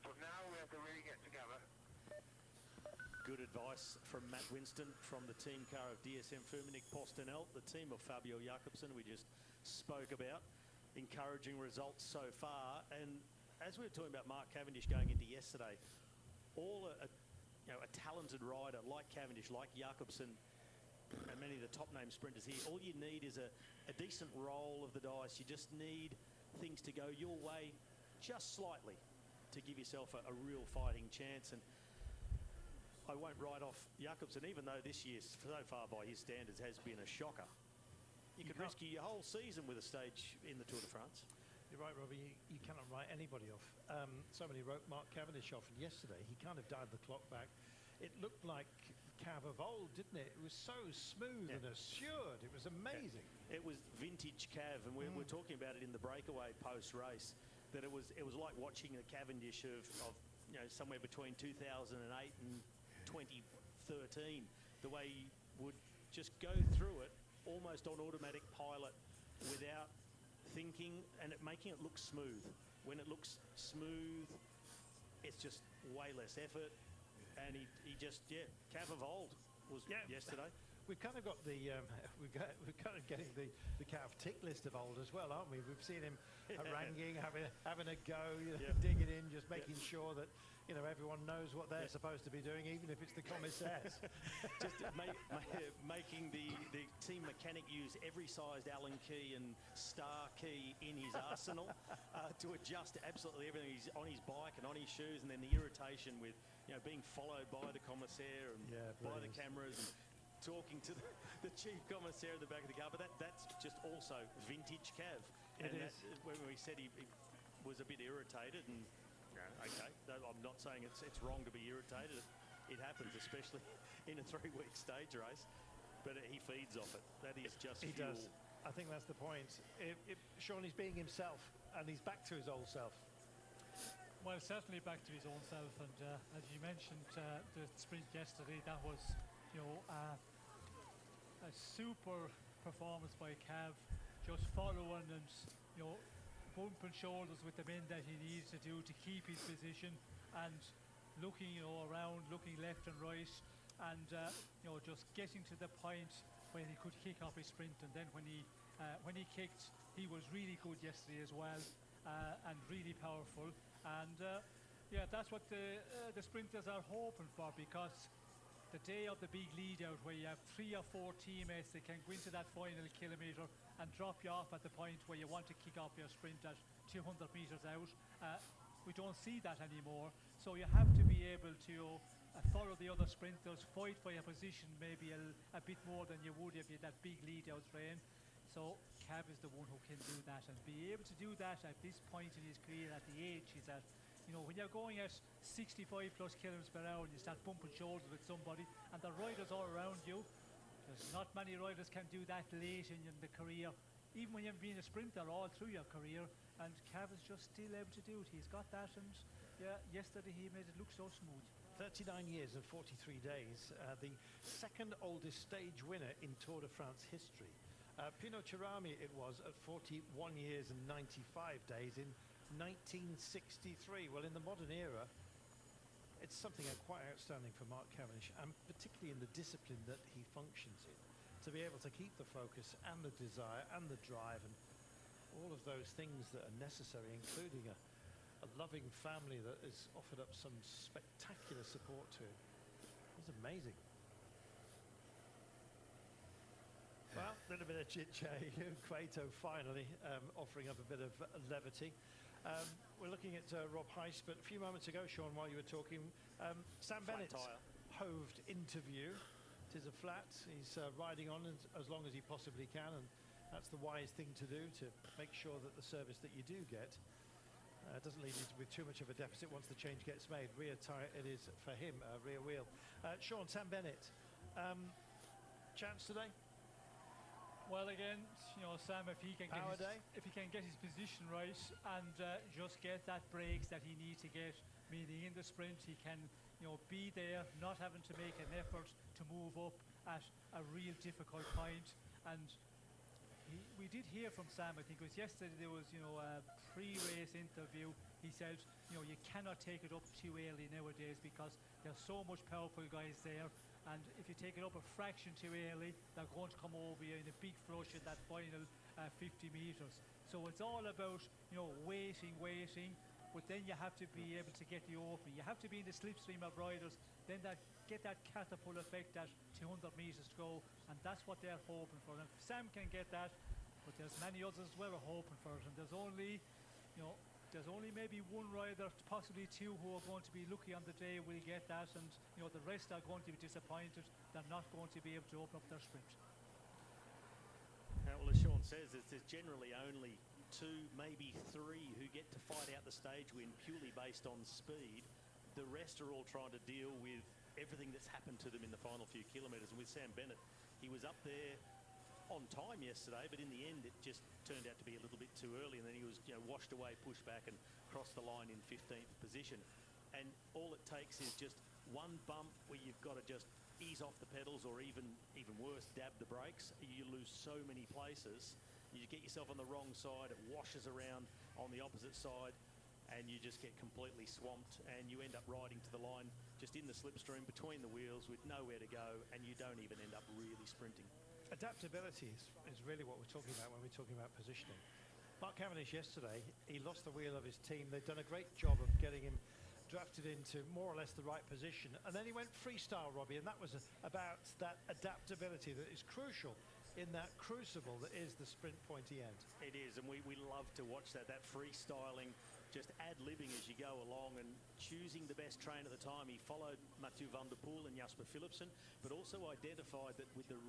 but now we have to really get together. Good advice from Matt Winston from the team car of DSM Firmenich Postenel, the team of Fabio Jakobsen we just spoke about. Encouraging results so far, and as we were talking about Mark Cavendish going into yesterday, all a talented rider like Cavendish, like Jakobsen, and many of the top name sprinters here, all you need is a decent roll of the dice. You just need things to go your way just slightly to give yourself a real fighting chance. And I won't write off Jakobsen, even though this year, so far by his standards, has been a shocker. You could rescue your whole season with a stage in the Tour de France. You're right, Robbie. You cannot write anybody off. Somebody wrote Mark Cavendish off, and yesterday he kind of dialed the clock back. It looked like Cav of old, didn't it? It was so smooth and assured. It was amazing. It was vintage Cav, and we're talking about it in the breakaway post-race, that it was like watching the Cavendish of somewhere between 2008 and 2013, the way he would just go through it almost on automatic pilot without thinking, and making it look smooth. When it looks smooth, it's just way less effort, and he just, Cav of old was yesterday. We've kind of got we're kind of getting the Cav tick list of old as well, aren't we? We've seen him haranguing, having a go, digging in, just making sure that everyone knows what they're supposed to be doing, even if it's the commissaires. Just making the team mechanic use every sized Allen key and star key in his arsenal to adjust to absolutely everything. He's on his bike and on his shoes, and then the irritation with being followed by the commissaire and by the cameras and talking to the chief commissaire at the back of the car. But that's just also vintage Cav. It is. When we said he was a bit irritated, and okay, I'm not saying it's wrong to be irritated. It happens, especially in a 3-week stage race. But he feeds off it. That is just he fuel. does. I think that's the point. Sean is being himself, and he's back to his old self. Well, certainly back to his own self, and as you mentioned, the sprint yesterday, that was, a super performance by Cav, just following and, you know, bumping shoulders with the men that he needs to do to keep his position, and looking, you know, around, looking left and right, and you know, just getting to the point when he could kick off his sprint. And then when he kicked, he was really good yesterday as well, and really powerful. And yeah, that's what the sprinters are hoping for, because the day of the big lead out, where you have 3 or 4 teammates that can go into that final kilometre and drop you off at the point where you want to kick off your sprint at 200 metres out, we don't see that anymore. So you have to be able to follow the other sprinters, fight for your position maybe a bit more than you would if you had that big lead out train. So Cav is the one who can do that, and be able to do that at this point in his career, at the age he's at. You know, when you're going at 65 plus kilometers per hour and you start bumping shoulders with somebody and the riders all around you, there's not many riders can do that late in the career, even when you've been a sprinter all through your career, and Cav is just still able to do it. He's got that, and yeah, yesterday he made it look so smooth. 39 years and 43 days, the second oldest stage winner in Tour de France history. Pino Cerami it was at 41 years and 95 days in 1963. Well, in the modern era, it's something quite outstanding for Mark Cavendish, and particularly in the discipline that he functions in, to be able to keep the focus and the desire and the drive and all of those things that are necessary, including a loving family that has offered up some spectacular support to him. It's amazing. Well, a little bit of chit-chat here. Cueto finally offering up a bit of levity. We're looking at Rob Heiss, but a few moments ago, Sean, while you were talking, Sam Bennett hoved into view. It is a flat. He's riding on as long as he possibly can, and that's the wise thing to do, to make sure that the service that you do get doesn't leave you with too much of a deficit once the change gets made. Rear tyre it is for him, rear wheel. Sean, Sam Bennett, chance today? Well, again, you know, Sam, if he can get his position right and just get that brakes that he needs to get, meaning in the sprint he can, you know, be there, not having to make an effort to move up at a real difficult point. And we did hear from Sam, I think it was yesterday, there was, you know, a pre-race interview. He said, you know, you cannot take it up too early nowadays because there's so much powerful guys there. And if you take it up a fraction too early, they're going to come over you in a big flush in that final 50 metres. So it's all about, you know, waiting, but then you have to be able to get the opening. You have to be in the slipstream of riders, then get that catapult effect at 200 metres to go, and that's what they're hoping for. And Sam can get that, but there's many others as well are hoping for it, and there's only, you know, there's only maybe one rider, possibly 2, who are going to be lucky on the day will get that, and you know, the rest are going to be disappointed. They're not going to be able to open up their sprint. Well, as Sean says, there's generally only 2, maybe 3 who get to fight out the stage win purely based on speed. The rest are all trying to deal with everything that's happened to them in the final few kilometres. And with Sam Bennett, he was up there on time yesterday, but in the end it just turned out to be a little bit too early, and then he was, you know, washed away, pushed back and crossed the line in 15th position. And all it takes is just one bump where you've got to just ease off the pedals, or even worse, dab the brakes. You lose so many places. You get yourself on the wrong side, it washes around on the opposite side, and you just get completely swamped, and you end up riding to the line just in the slipstream between the wheels with nowhere to go, and you don't even end up really sprinting. Adaptability is really what we're talking about when we're talking about positioning. Mark Cavendish yesterday, he lost the wheel of his team. They've done a great job of getting him drafted into more or less the right position, and then he went freestyle, Robbie, and that was about that adaptability that is crucial in that crucible that is the sprint pointy end. It is, and we love to watch that freestyling, just ad-libbing as you go along and choosing the best train at the time. He followed Mathieu van der Poel and Jasper Philipsen, but also identified that with the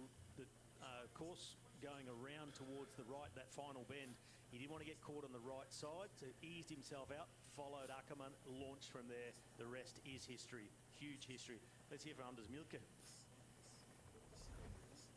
course going around towards the right, that final bend, he didn't want to get caught on the right side, so eased himself out, followed Ackermann, launched from there. The rest is history, huge history. Let's hear from Anders Mielke.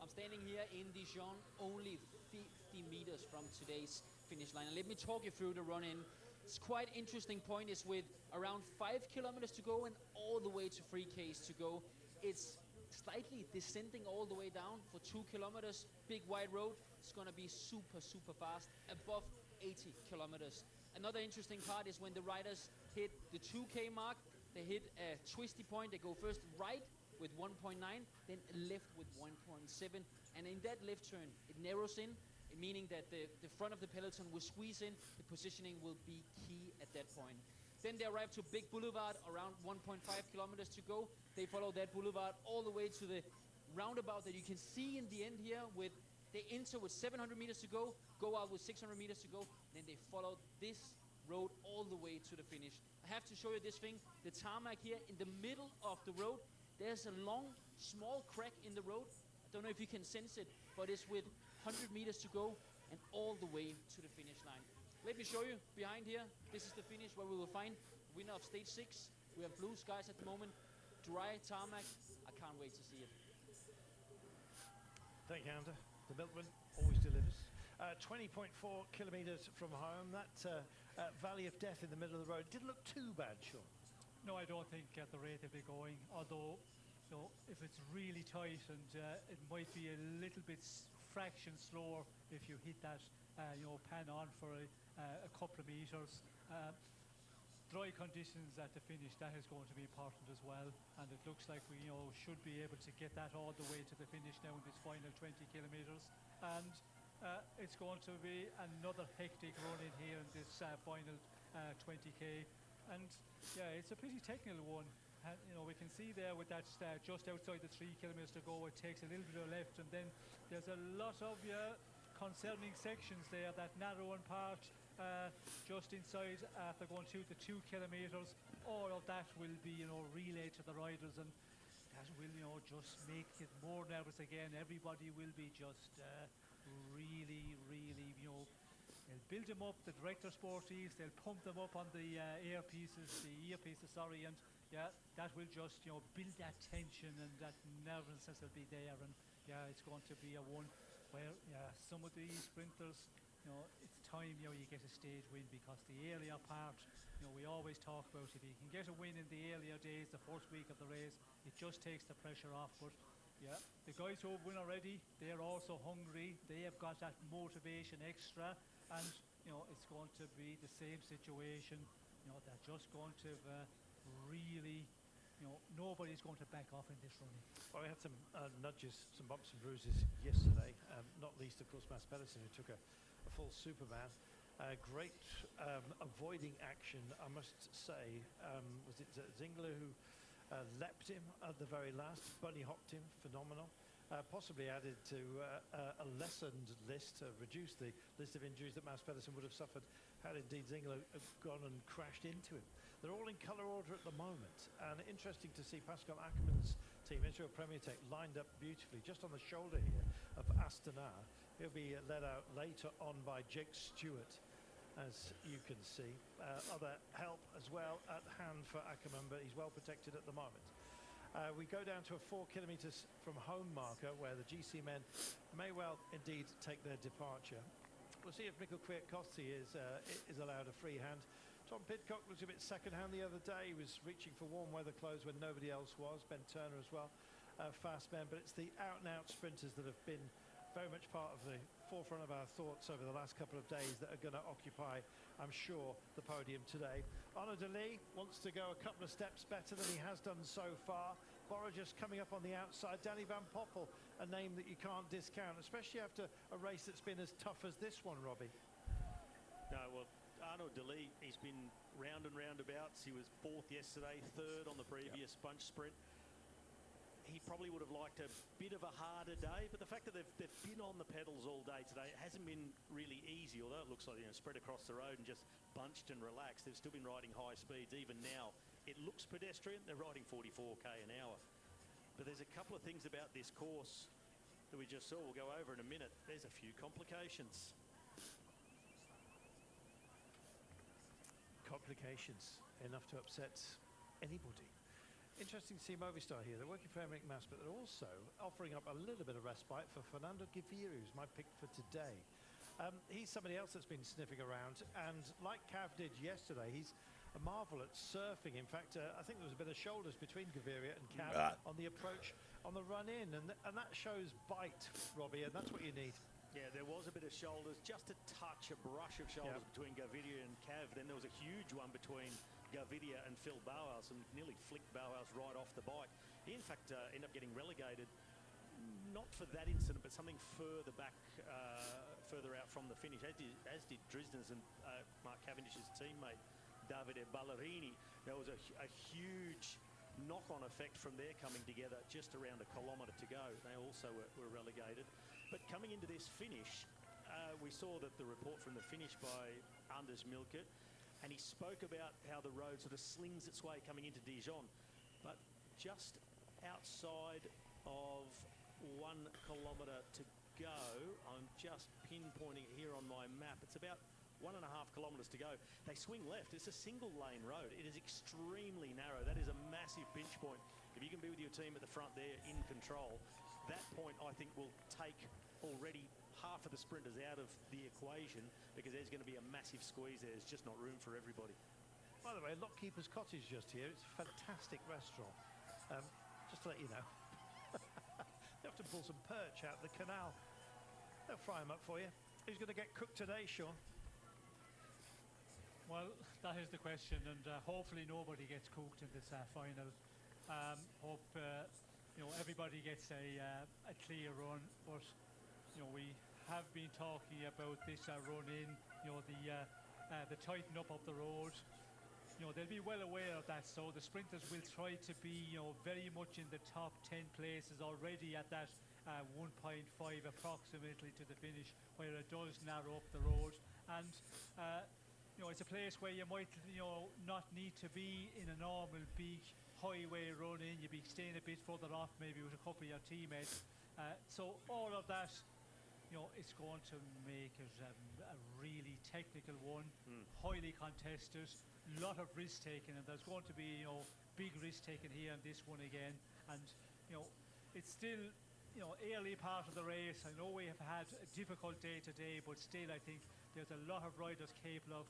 I'm standing here in Dijon, only 50 meters from today's finish line. And let me talk you through the run-in. It's quite interesting point is with around 5 kilometers to go and all the way to 3Ks to go, it's slightly descending all the way down for 2 kilometers. Big wide road. It's going to be super, super fast, above 80 kilometers. Another interesting part is when the riders hit the 2K mark, they hit a twisty point. They go first right with 1.9, then left with 1.7. And in that left turn, it narrows in, meaning that the front of the peloton will squeeze in. The positioning will be key at that point. Then they arrive to Big Boulevard, around 1.5 kilometers to go. They follow that boulevard all the way to the roundabout that you can see in the end here. They enter with 700 meters to go out with 600 meters to go, then they follow this road all the way to the finish. I have to show you this thing, the tarmac here in the middle of the road. There's a long, small crack in the road. I don't know if you can sense it, but it's with 100 meters to go and all the way to the finish line. Let me show you behind here. This is the finish where we will find the winner of stage 6. We have blue skies at the moment, dry tarmac. I can't wait to see it. Thank you, Ander. The milkman always delivers. 20.4 kilometers from home. That valley of death in the middle of the road didn't look too bad, Sean. No, I don't think at the rate they'll be going, although if it's really tight and it might be a little bit fraction slower if you hit that pan on for a couple of meters. Dry conditions at the finish, that is going to be important as well, and it looks like we should be able to get that all the way to the finish now in this final 20 kilometers. And it's going to be another hectic run in here in this final 20k, and yeah, it's a pretty technical one. We can see there with that just outside the 3 kilometers to go, it takes a little bit of left, and then there's a lot of concerning sections there, that narrow part just inside after going to the 2 kilometers. All of that will be relayed to the riders, and that will just make it more nervous again. Everybody will be just really they'll build them up, the director sporties, they'll pump them up on the earpieces, and yeah, that will just build that tension, and that nervousness will be there. And yeah, it's going to be a one where some of these sprinters, it's time you get a stage win, because the earlier part, we always talk about, if you can get a win in the earlier days, the first week of the race, it just takes the pressure off. But yeah, the guys who have won already, they're also hungry. They have got that motivation extra, and it's going to be the same situation. They're just going to really, nobody's going to back off in this running. Well, we had some nudges, some bumps and bruises yesterday, not least, of course, Mads Pedersen, who took a full Superman. Great avoiding action, I must say. Was it Zingler who leapt him at the very last, bunny hopped him, phenomenal. Possibly added to a lessened list, reduced the list of injuries that Mads Pedersen would have suffered had indeed Zingler gone and crashed into him. They're all in colour order at the moment, and interesting to see Pascal Ackermann's team, Israel Premier Tech, lined up beautifully just on the shoulder here of Astana. He'll be led out later on by Jake Stewart, as you can see. Other help as well at hand for Ackermann, but he's well protected at the moment. We go down to a 4 kilometres from home marker, where the GC men may well indeed take their departure. We'll see if Mikkel Kwiatkowski is allowed a free hand. Tom Pidcock was a bit second-hand the other day. He was reaching for warm weather clothes when nobody else was. Ben Turner as well, fast men. But it's the out-and-out sprinters that have been very much part of the forefront of our thoughts over the last couple of days that are going to occupy, I'm sure, the podium today. Arnaud Delis wants to go a couple of steps better than he has done so far. Borges coming up on the outside. Danny Van Poppel, a name that you can't discount, especially after a race that's been as tough as this one, Robbie. No, well, Arnaud Delis, he's been round and roundabouts. He was 4th yesterday, 3rd on the previous bunch sprint. He probably would have liked a bit of a harder day, but the fact that they've been on the pedals all day today, it hasn't been really easy, although it looks like spread across the road and just bunched and relaxed. They've still been riding high speeds. Even now, it looks pedestrian. They're riding 44k an hour. But there's a couple of things about this course that we just saw. We'll go over in a minute. There's a few complications. Complications, enough to upset anybody. Interesting to see Movistar here. They're working for Enric Mas, but they're also offering up a little bit of respite for Fernando Gaviria, who's my pick for today. He's somebody else that's been sniffing around, and like Cav did yesterday, he's a marvel at surfing. In fact, I think there was a bit of shoulders between Gaviria and Cav on the approach, on the run in, and that shows bite, Robbie, and that's what you need. Yeah, there was a bit of shoulders, just a touch, a brush of shoulders between Gaviria and Cav. Then there was a huge one between Gaviria and Phil Bauhaus, and nearly flicked Bauhaus right off the bike. He, in fact, ended up getting relegated, not for that incident, but something further back, further out from the finish, as did Drisner's and Mark Cavendish's teammate, Davide Ballerini. There was a huge knock-on effect from their coming together just around a kilometre to go. They also were relegated. But coming into this finish, we saw that the report from the finish by Anders Milkert, and he spoke about how the road sort of slings its way coming into Dijon. But just outside of 1 kilometre to go, I'm just pinpointing it here on my map. It's about 1.5 kilometres to go. They swing left. It's a single lane road. It is extremely narrow. That is a massive pinch point. If you can be with your team at the front there in control, that point I think will take already half of the sprinters out of the equation, because there's going to be a massive squeeze there. There's just not room for everybody. By the way, Lockkeeper's Cottage just here. It's a fantastic restaurant. Just to let you know. They have to pull some perch out of the canal. They'll fry them up for you. Who's going to get cooked today, Sean? Well, that is the question, and hopefully nobody gets cooked in this final. Hope everybody gets a clear run, but we have been talking about this run in, the tighten up of the road. They'll be well aware of that, so the sprinters will try to be very much in the top 10 places already at that 1.5 approximately to the finish, where it does narrow up the road. And it's a place where you might not need to be in a normal big highway run in. You'd be staying a bit further off, maybe with a couple of your teammates. So all of that, it's going to make it a really technical one, highly contested, lot of risk taken, and there's going to be big risk taken here in this one again. And it's still early part of the race. I know we have had a difficult day today, but still I think there's a lot of riders capable of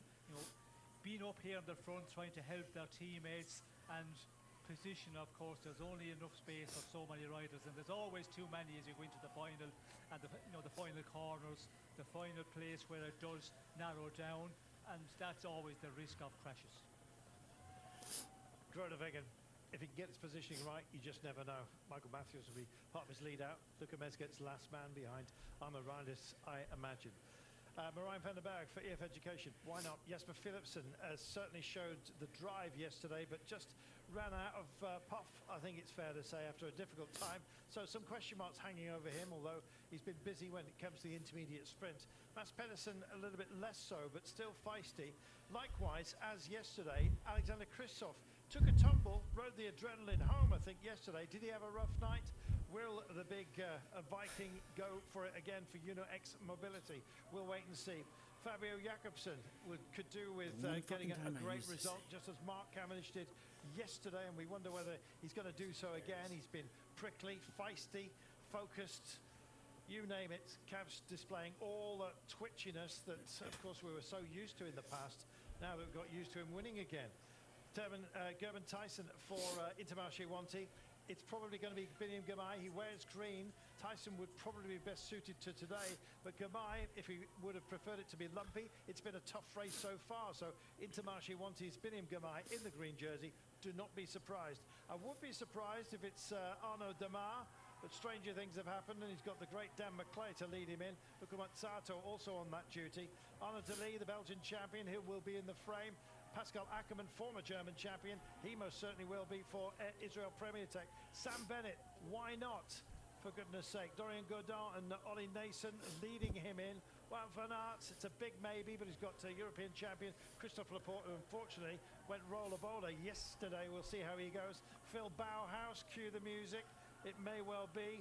being up here in the front, trying to help their teammates. And position, of course, there's only enough space for so many riders, and there's always too many as you go into the final, and the final corners, the final place where it does narrow down, and that's always the risk of crashes. Groenewegen, if he can get his positioning right, you just never know. Michael Matthews will be part of his lead out. Luca Mez gets last man behind Arno Reinders, I imagine. Marijn van den Berg for EF Education. Why not? Jesper Philipsen certainly showed the drive yesterday, but just ran out of puff, I think it's fair to say, after a difficult time. So some question marks hanging over him, although he's been busy when it comes to the intermediate sprint. Mats Pedersen a little bit less so, but still feisty. Likewise, as yesterday, Alexander Kristoff took a tumble, rode the adrenaline home, I think, yesterday. Did he have a rough night? Will the big Viking go for it again for Uno X Mobility? We'll wait and see. Fabio Jakobsen could do with getting a great result, just as Mark Cavendish did yesterday, and we wonder whether he's going to do so again. He's been prickly, feisty, focused, you name it. Cav's displaying all the twitchiness that, of course, we were so used to in the past. Now that we've got used to him winning again. Gerben Tyson for Intermarché Wanty. It's probably going to be Biniam Girmay. He wears green. Tyson would probably be best suited to today, but Girmay, if he would have preferred it to be lumpy, it's been a tough race so far. So Intermarché Wanty's Biniam Girmay in the green jersey. Do not be surprised. I would be surprised if it's Arnaud Demar, but stranger things have happened, and he's got the great Dan McClay to lead him in. Luca Mazzato also on that duty. Arnaud Delis, the Belgian champion, he will be in the frame. Pascal Ackermann, former German champion, he most certainly will be for Israel Premier Tech. Sam Bennett, why not? For goodness sake. Dorian Godin and Ollie Nason leading him in. Wout van Aert, it's a big maybe, but he's got European champion Christophe Laporte, who unfortunately went roller bowler yesterday. We'll see how he goes. Phil Bauhaus, cue the music. It may well be.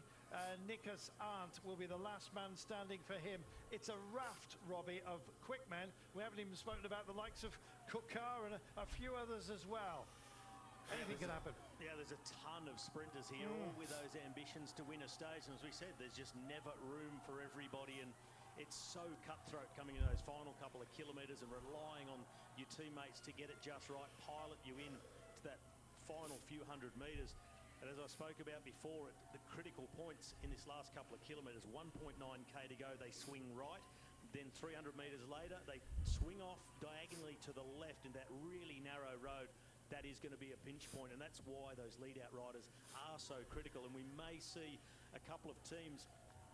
Nikas Arndt will be the last man standing for him. It's a raft, Robbie, of quick men. We haven't even spoken about the likes of Kukar and a few others as well. Anything can happen. Yeah, there's a ton of sprinters here, all with those ambitions to win a stage. And as we said, there's just never room for everybody. And it's so cutthroat coming in those final couple of kilometres and relying on your teammates to get it just right, pilot you in to that final few hundred metres. And as I spoke about before, at the critical points in this last couple of kilometres, 1.9k to go, they swing right. Then 300 metres later, they swing off diagonally to the left in that really narrow road. That is going to be a pinch point, and that's why those lead-out riders are so critical. And we may see a couple of teams,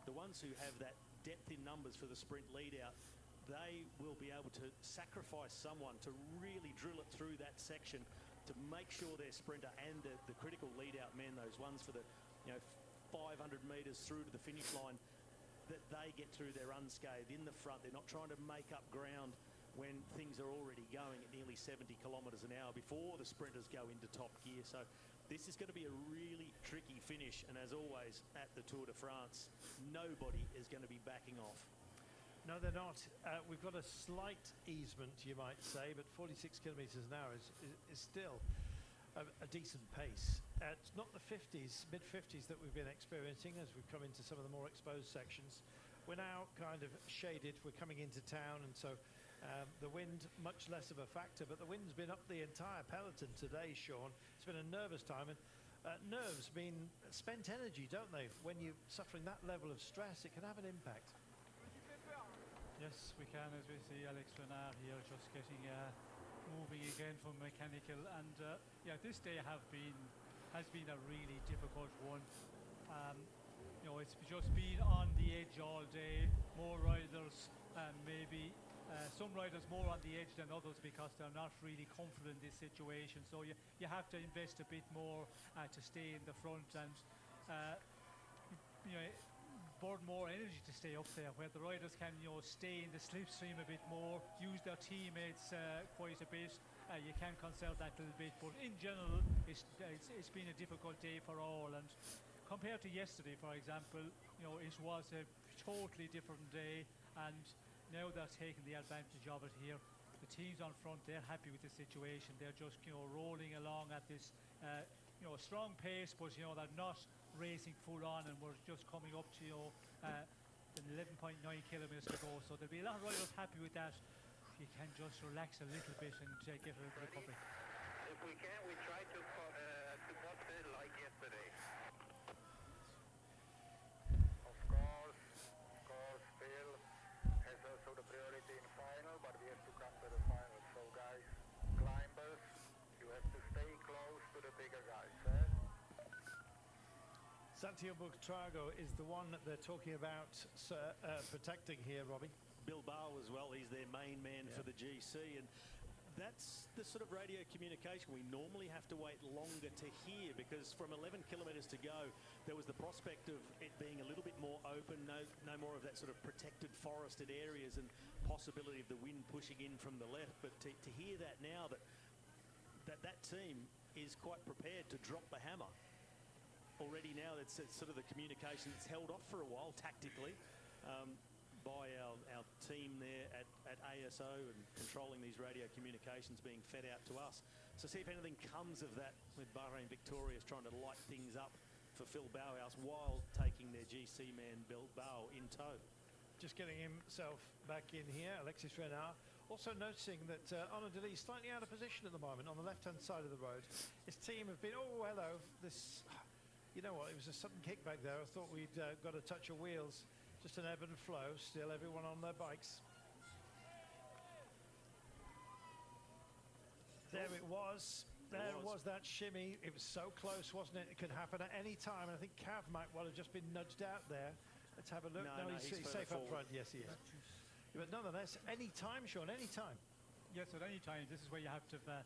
the ones who have that depth in numbers for the sprint lead-out, they will be able to sacrifice someone to really drill it through that section to make sure their sprinter and the critical lead-out men, those ones for the 500 metres through to the finish line, that they get through there unscathed in the front. They're not trying to make up ground when things are already going at nearly 70 kilometres an hour before the sprinters go into top gear. So this is going to be a really tricky finish, and as always at the Tour de France, nobody is going to be backing off. No, they're not. We've got a slight easement, you might say, but 46 kilometres an hour is still a decent pace. It's not the 50s, mid-50s that we've been experiencing as we've come into some of the more exposed sections. We're now kind of shaded. We're coming into town, and so the wind, much less of a factor, but the wind's been up the entire peloton today, Sean. It's been a nervous time, and nerves mean spent energy, don't they? When you're suffering that level of stress, it can have an impact. Yes, we can, as we see Alex Renard here just getting moving again from mechanical, and yeah, this day has been a really difficult one. It's just been on the edge all day. More riders, maybe some riders more on the edge than others because they're not really comfortable in this situation. So you have to invest a bit more to stay in the front, and burn more energy to stay up there, where the riders can stay in the slipstream a bit more, use their teammates quite a bit. You can conserve that little bit, but in general it's been a difficult day for all. And compared to yesterday, for example, it was a totally different day, and now they're taking the advantage of it here. The teams on front, they're happy with the situation. They're just rolling along at this strong pace, but they're not racing full on, and we're just coming up to 11.9 kilometres to go. So there'll be a lot of riders happy with that. You can just relax a little bit and get a little recovery. If we can, we try to box it like yesterday. Of course, Phil has also the priority in final, but we have to come to the final. So guys, climbers, you have to stay close to the bigger guys. Santiago Buitrago is the one that they're talking about protecting here, Robbie. Bilbao as well, he's their main man for the GC, and that's the sort of radio communication we normally have to wait longer to hear, because from 11 kilometres to go there was the prospect of it being a little bit more open, no more of that sort of protected forested areas and possibility of the wind pushing in from the left. But to hear that now that team is quite prepared to drop the hammer already now. It's sort of the communication that's held off for a while tactically by our team there at ASO and controlling these radio communications being fed out to us. So see if anything comes of that, with Bahrain Victorious trying to light things up for Phil Bauhaus while taking their GC man Bilbao in tow. Just getting himself back in here, Alexis Renard. Also noticing that Arnaud Delis slightly out of position at the moment on the left-hand side of the road. His team have been, oh, hello, this... You know what, it was a sudden kickback there. I thought we'd got a touch of wheels. Just an ebb and flow, still everyone on their bikes. There it was. There was that shimmy. It was so close, wasn't it? It could happen at any time. I think Cav might well have just been nudged out there. Let's have a look. No, he's safe up front. Yes, he is. But nonetheless, any time, Sean, any time. Yes, at any time. This is where you have to have,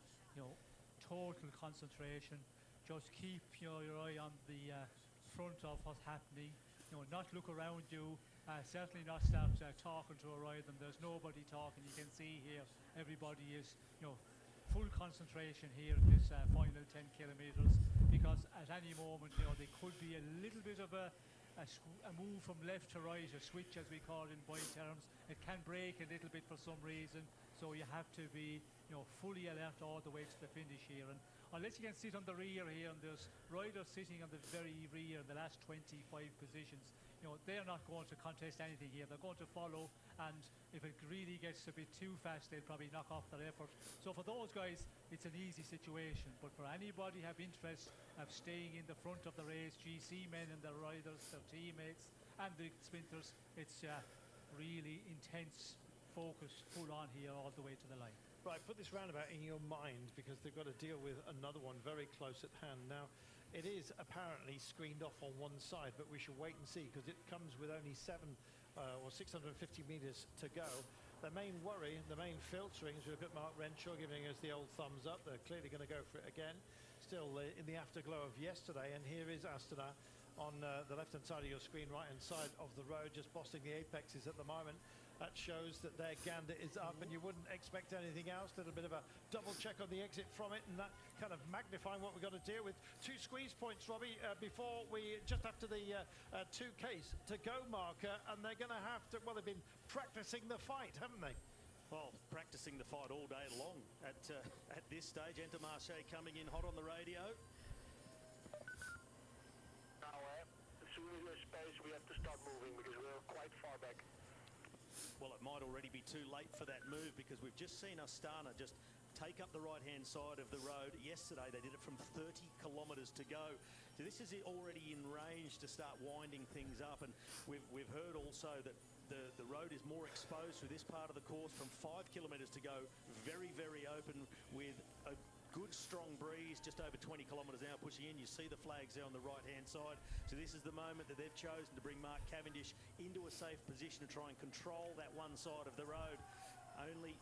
total concentration. Just keep your eye on the front of what's happening. Not look around you. Certainly not start talking to a rider. There's nobody talking. You can see here everybody is, full concentration here in this final 10 kilometres, because at any moment, there could be a little bit of a move from left to right, a switch as we call it in bike terms. It can break a little bit for some reason, so you have to be fully alert all the way to the finish here. And unless you can sit on the rear here, and there's riders sitting on the very rear in the last 25 positions, they're not going to contest anything here. They're going to follow, and if it really gets a bit too fast, they'll probably knock off their effort. So for those guys, it's an easy situation. But for anybody who have interest of staying in the front of the race, GC men and their riders, their teammates, and the sprinters, it's really intense focus, full on here all the way to the line. Right, put this roundabout in your mind, because they've got to deal with another one very close at hand. Now, it is apparently screened off on one side, but we should wait and see, because it comes with only 650 meters to go. The main worry, the main filtering, is we look at Mark Renshaw giving us the old thumbs up. They're clearly going to go for it again. Still in the afterglow of yesterday, and here is Astana on the left-hand side of your screen, right-hand side of the road, just bossing the apexes at the moment. That shows that their gander is up, and you wouldn't expect anything else. A little bit of a double check on the exit from it, and that kind of magnifying what we've got to deal with. 2 squeeze points, Robbie, before we, just after the 2Ks to go marker, and they're going to have to, well, they've been practicing the fight, haven't they? Well, practicing the fight all day long at this stage. Intermarché coming in hot on the radio. Now, as soon as there's space, we have to start moving, because we're quite far back. Well, it might already be too late for that move, because we've just seen Astana just take up the right-hand side of the road. Yesterday, they did it from 30 kilometres to go. So this is already in range to start winding things up. And we've heard also that the road is more exposed through this part of the course, from 5 kilometres to go. Very, very open, with a good strong breeze, just over 20 kilometres an hour pushing in. You see the flags there on the right-hand side. So this is the moment that they've chosen to bring Mark Cavendish into a safe position to try and control that one side of the road. Only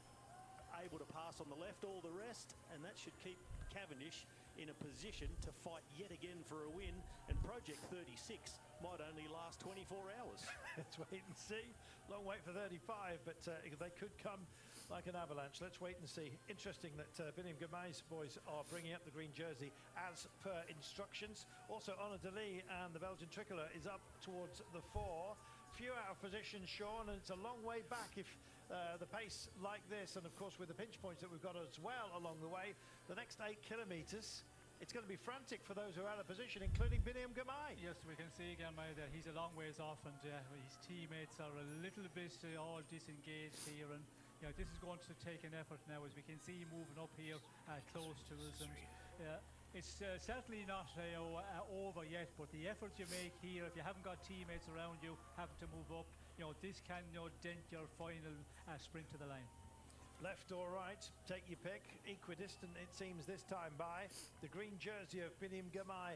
able to pass on the left, all the rest, and that should keep Cavendish in a position to fight yet again for a win. And Project 36 might only last 24 hours. Let's wait and see. Long wait for 35, but they could come like an avalanche. Let's wait and see. Interesting that Biniam Girmay's boys are bringing up the green jersey as per instructions. Also, Honor Deli and the Belgian tricolour is up towards the 4. Few out of position, Sean, and it's a long way back if the pace like this, and of course with the pinch points that we've got as well along the way. The next 8 kilometres, it's going to be frantic for those who are out of position, including Biniam Girmay. Yes, we can see Girmay there. He's a long ways off, and his teammates are a little bit all disengaged here, and this is going to take an effort now, as we can see moving up here close to us. And it's certainly not over yet, but the effort you make here, if you haven't got teammates around you having to move up, this can dent your final sprint to the line. Left or right, take your pick. Equidistant, it seems, this time by. The green jersey of Biniam Girmay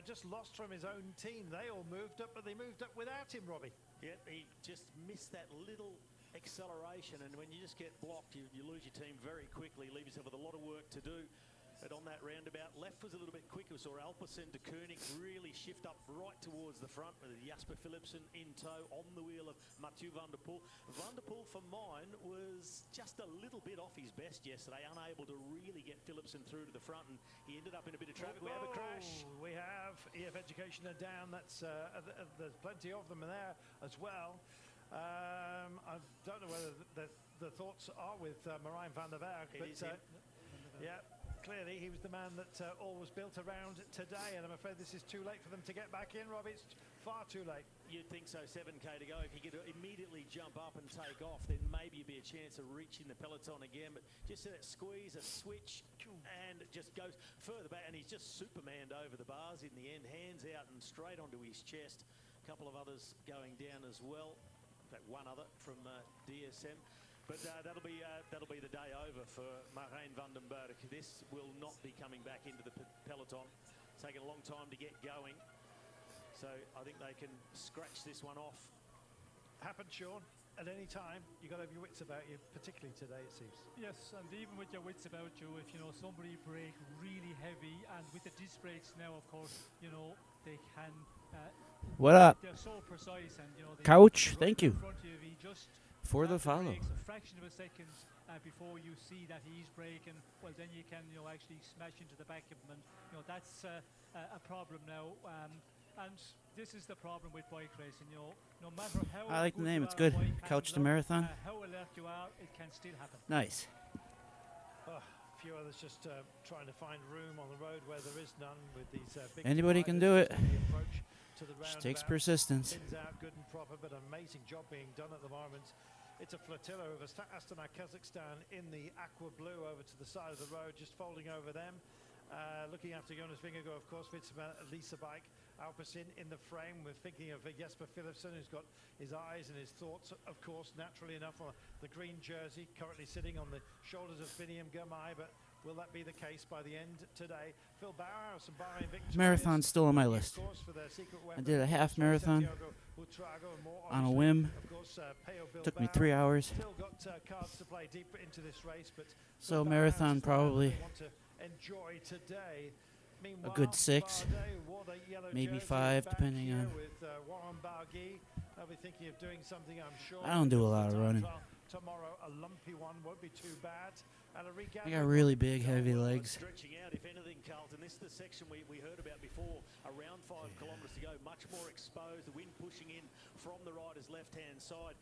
just lost from his own team. They all moved up, but they moved up without him, Robbie. Yeah, he just missed that little acceleration, and when you just get blocked, you lose your team very quickly, leave yourself with a lot of work to do. But on that roundabout, left was a little bit quicker. We saw Alpersen de Koenig really shift up right towards the front, with Jasper Philipsen in tow on the wheel of Mathieu van der Poel. Van der Poel, for mine, was just a little bit off his best yesterday, unable to really get Philipsen through to the front, and he ended up in a bit of traffic. We have a crash. We have EF Education are down. That's there's plenty of them there as well. I don't know whether the thoughts are with Marijn van der Berg, but yeah. Clearly, he was the man that all was built around today, and I'm afraid this is too late for them to get back in, Robbie. It's far too late. You'd think so, 7K to go. If you could immediately jump up and take off, then maybe you'd be a chance of reaching the peloton again. But just that squeeze, a switch, and it just goes further back, and he's just supermaned over the bars in the end, hands out and straight onto his chest. A couple of others going down as well. In fact, one other from DSM. But that'll be the day over for Marijn van den Berg. This will not be coming back into the peloton. It's taken a long time to get going. So I think they can scratch this one off. Happens, Sean, at any time. You've got to have your wits about you, particularly today, it seems. Yes, and even with your wits about you, if somebody brake really heavy, and with the disc brakes now, of course, they can. What up? They're so precise, and they Couch, thank you. In front of you, he just for the follow. A fraction of a second before you see that he's braking, well, then you can actually smash into the back of him, and that's a problem now. And this is the problem with bike racing. No matter how I like the name. It's good. Couch to Marathon. How alert you are, it can still happen. Nice. A few others just trying to find room on the road where there is none with these big. Anybody can do it. Approach to the Just roundabout. takes persistence. Pins out good and proper, but amazing job being done at the moment. It's a flotilla of Astana, Kazakhstan in the aqua blue over to the side of the road, just folding over them. Looking after Jonas Vingegaard, of course, Lisa Bike, Alpecin in the frame. We're thinking of Jesper Philipsen, who's got his eyes and his thoughts, of course, naturally enough, on the green jersey, currently sitting on the shoulders of Biniam Girmay, but will that be the case by the end today? Phil Bauhaus and Bahrain victorious. Marathon's still on my list. I did a half marathon on a whim. Took me 3 hours. Still got cards to play deeper into this race, but So marathon probably want to enjoy today. a good 6, maybe 5, depending on. I'll be thinking of doing something, I'm sure. I don't do a lot of running. Tomorrow, a lumpy one won't be too bad. And a I got really big, heavy legs. Stretching out, if anything, Carlton. This is the section we heard about before. Around 5 kilometres to go, much more exposed. The wind pushing in from the rider's left-hand side.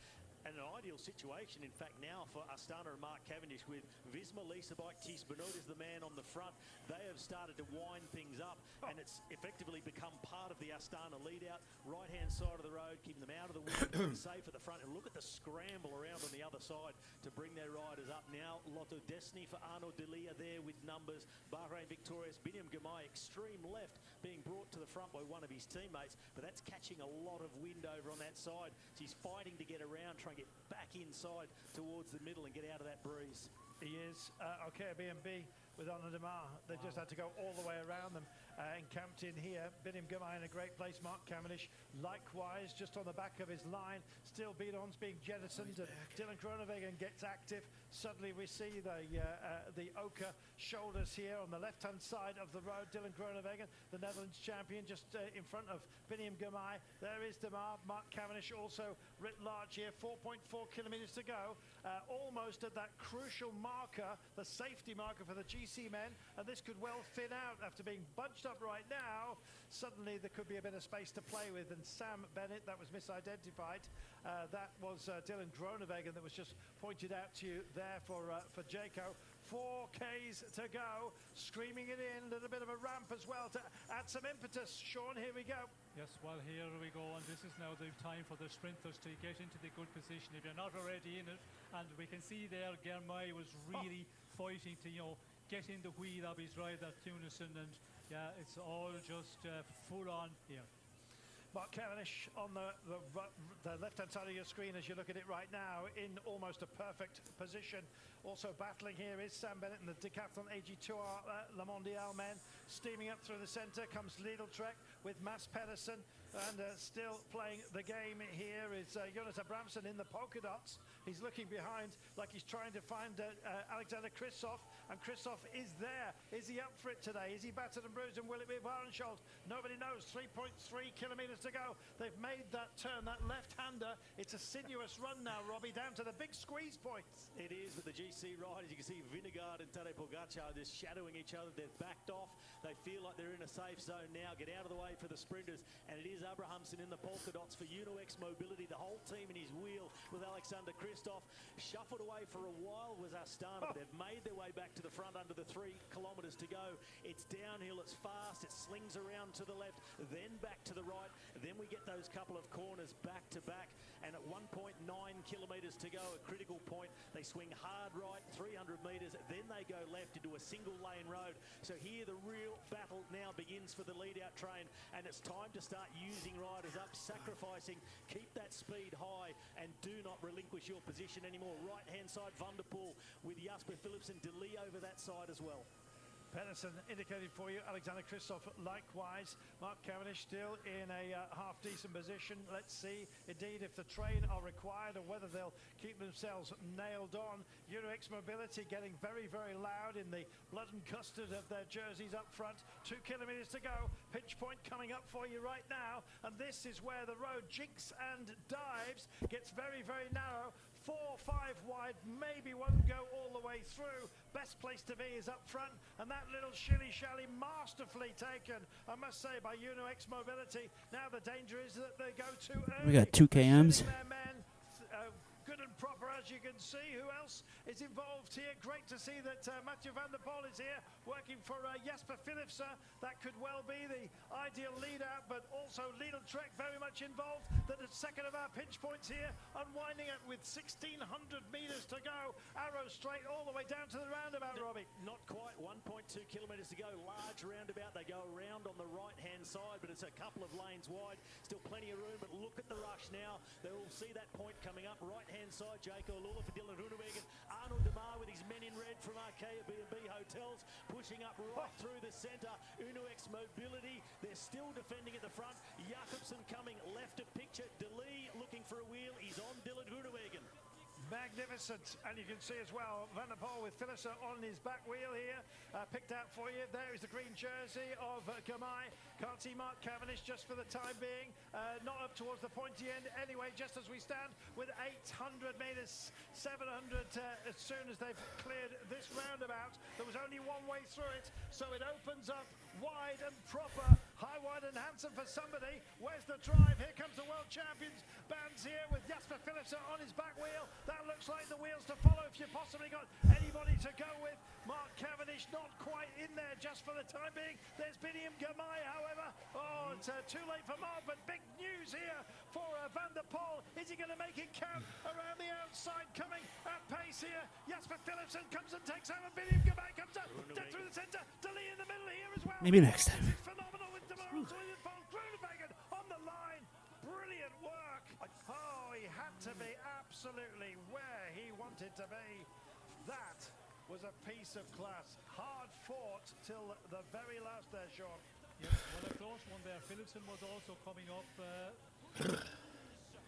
And an ideal situation, in fact, now for Astana and Mark Cavendish with Visma, Lisa Bike, Tis Benoit is the man on the front. They have started to wind things up, and it's effectively become part of the Astana lead-out. Right-hand side of the road, keeping them out of the wind, safe at the front. And look at the scramble around on the other side to bring their riders up. Now, Lotto Destiny for Arnaud Delia there with numbers. Bahrain victorious, Biniam Girmay, extreme left, being brought to the front by one of his teammates, but that's catching a lot of wind over on that side. So he's fighting to get around, trying to get back inside towards the middle and get out of that breeze. He is. Okay, B&B with Anna Demar. They've just had to go all the way around them. Encamped in here. Biniam Girmay in a great place. Mark Cavendish likewise just on the back of his line. Still Bidon's being jettisoned. Dylan Groenewegen gets active. Suddenly we see the ochre shoulders here on the left-hand side of the road. Dylan Groenewegen, the Netherlands champion, just in front of Biniam Girmay. There is Demar. Mark Cavendish also writ large here. 4.4 kilometres to go. Almost at that crucial marker, the safety marker for the GC men, and this could well thin out after being bunched up right now. Suddenly there could be a bit of space to play with, and Sam Bennett, that was misidentified. That was Dylan Groenewegen that was just pointed out to you there for Jaco. 4 Ks to go, screaming it in, a little bit of a ramp as well to add some impetus. Sean, here we go. Yes, well, here we go, and this is now the time for the sprinters to get into the good position if you're not already in it. And we can see there Girmay was really fighting to, get in the wheel of his rider Tunison, and yeah, it's all just full on here. Mark Cavendish on the left-hand side of your screen as you look at it right now in almost a perfect position. Also battling here is Sam Bennett and the Decathlon AG Tour La Mondiale men. Steaming up through the centre comes Lidl Trek with Mads Pedersen, and still playing the game here is Jonas Abramson in the polka dots. He's looking behind like he's trying to find Alexander Kristoff, and Kristoff is there. Is he up for it today? Is he battered and bruised, and will it be Warensholt? Nobody knows. 3.3 kilometres to go. They've made that turn, that left-hander. It's a sinuous run now, Robbie, down to the big squeeze points. It is with the GC riders. You can see Vingegaard and Tadej Pogacar just shadowing each other. They've backed off. They feel like they're in a safe zone now. Get out of the way for the sprinters. And it is Abrahamsen in the polka dots for UnoX Mobility. The whole team in his wheel with Alexander Kristoff. Shuffled away for a while was Astana. They've made their way back to the front under the 3 kilometres to go. It's downhill. It's fast. It slings around to the left, then back to the right. Then we get those couple of corners back to back. And at 1.9 kilometres to go, a critical point, they swing hard right, 300 metres, then they go left into a single lane road. So here the real battle now begins for the lead-out train, and it's time to start using riders up, sacrificing, keep that speed high, and do not relinquish your position anymore. Right-hand side, Van der Poel with Jasper Philipsen, Delee over that side as well. Pedersen indicated for you, Alexander Kristoff likewise. Mark Cavendish still in a half-decent position. Let's see, indeed, if the train are required or whether they'll keep themselves nailed on. UnoX Mobility getting very, very loud in the blood and custard of their jerseys up front. 2 kilometres to go. Pinch point coming up for you right now. And this is where the road jinks and dives. Gets very, very narrow. 4, 5 wide, maybe won't go all the way through. Best place to be is up front, and that little shilly-shally masterfully taken, I must say, by UnoX Mobility. Now the danger is that they go too early. We got 2 KMs. good and proper, as you can see. Who else is involved here? Great to see that Mathieu van der Poel is here, working for Jasper Philipsen. That could well be the ideal lead out, but also Lidl Trek very much involved. That is second of our pinch points here, unwinding it with 1,600 meters to go. Arrow straight all the way down to the roundabout, Robbie. Not quite, 1.2 kilometres to go. Large roundabout. They go around on the right-hand side, but it's a couple of lanes wide. Still plenty of room, but look at the rush now. They will see that point coming up. Right-hand side, Jaco Lula for Dylan Groenewegen. Arnold de Mar with his men in red from Arkea B&B Hotels, pushing up right through the centre. Unuex Mobility, they're still defending at the front. Jakobsen coming left of picture. De Lee looking for a wheel. He's on Dylan Groenewegen. Magnificent, and you can see as well Van der Poel with Philipsen on his back wheel here, picked out for you. There is the green jersey of Gamay. Can't see Mark Cavendish just for the time being, not up towards the pointy end anyway, just as we stand with 800 meters, 700 as soon as they've cleared this roundabout. There was only one way through it, so it opens up wide and proper, high, wide and handsome for somebody. Where's the drive? Here comes the world champions bands here with Jasper Philipsen on his back wheel. That looks like the wheels to follow if you possibly got anybody to go with. Mark Cavendish not quite in there just for the time being. There's Biniam Gamay, however. Oh, it's too late for Mark, but big news here for Van der Poel. Is he going to make it count around the outside, coming at pace here? Jasper Philipsen comes and takes over. Biniam Gamay comes up, down through the centre. De Lee in the middle here as well. Maybe next time. Phenomenal with De Mar Groenewegen on the line. Brilliant work. Oh, he had to be absolutely where he wanted to be. That was a piece of class. Hard fought till the very last there, Sean. Yes, well, a close one there. Philipsen was also coming up.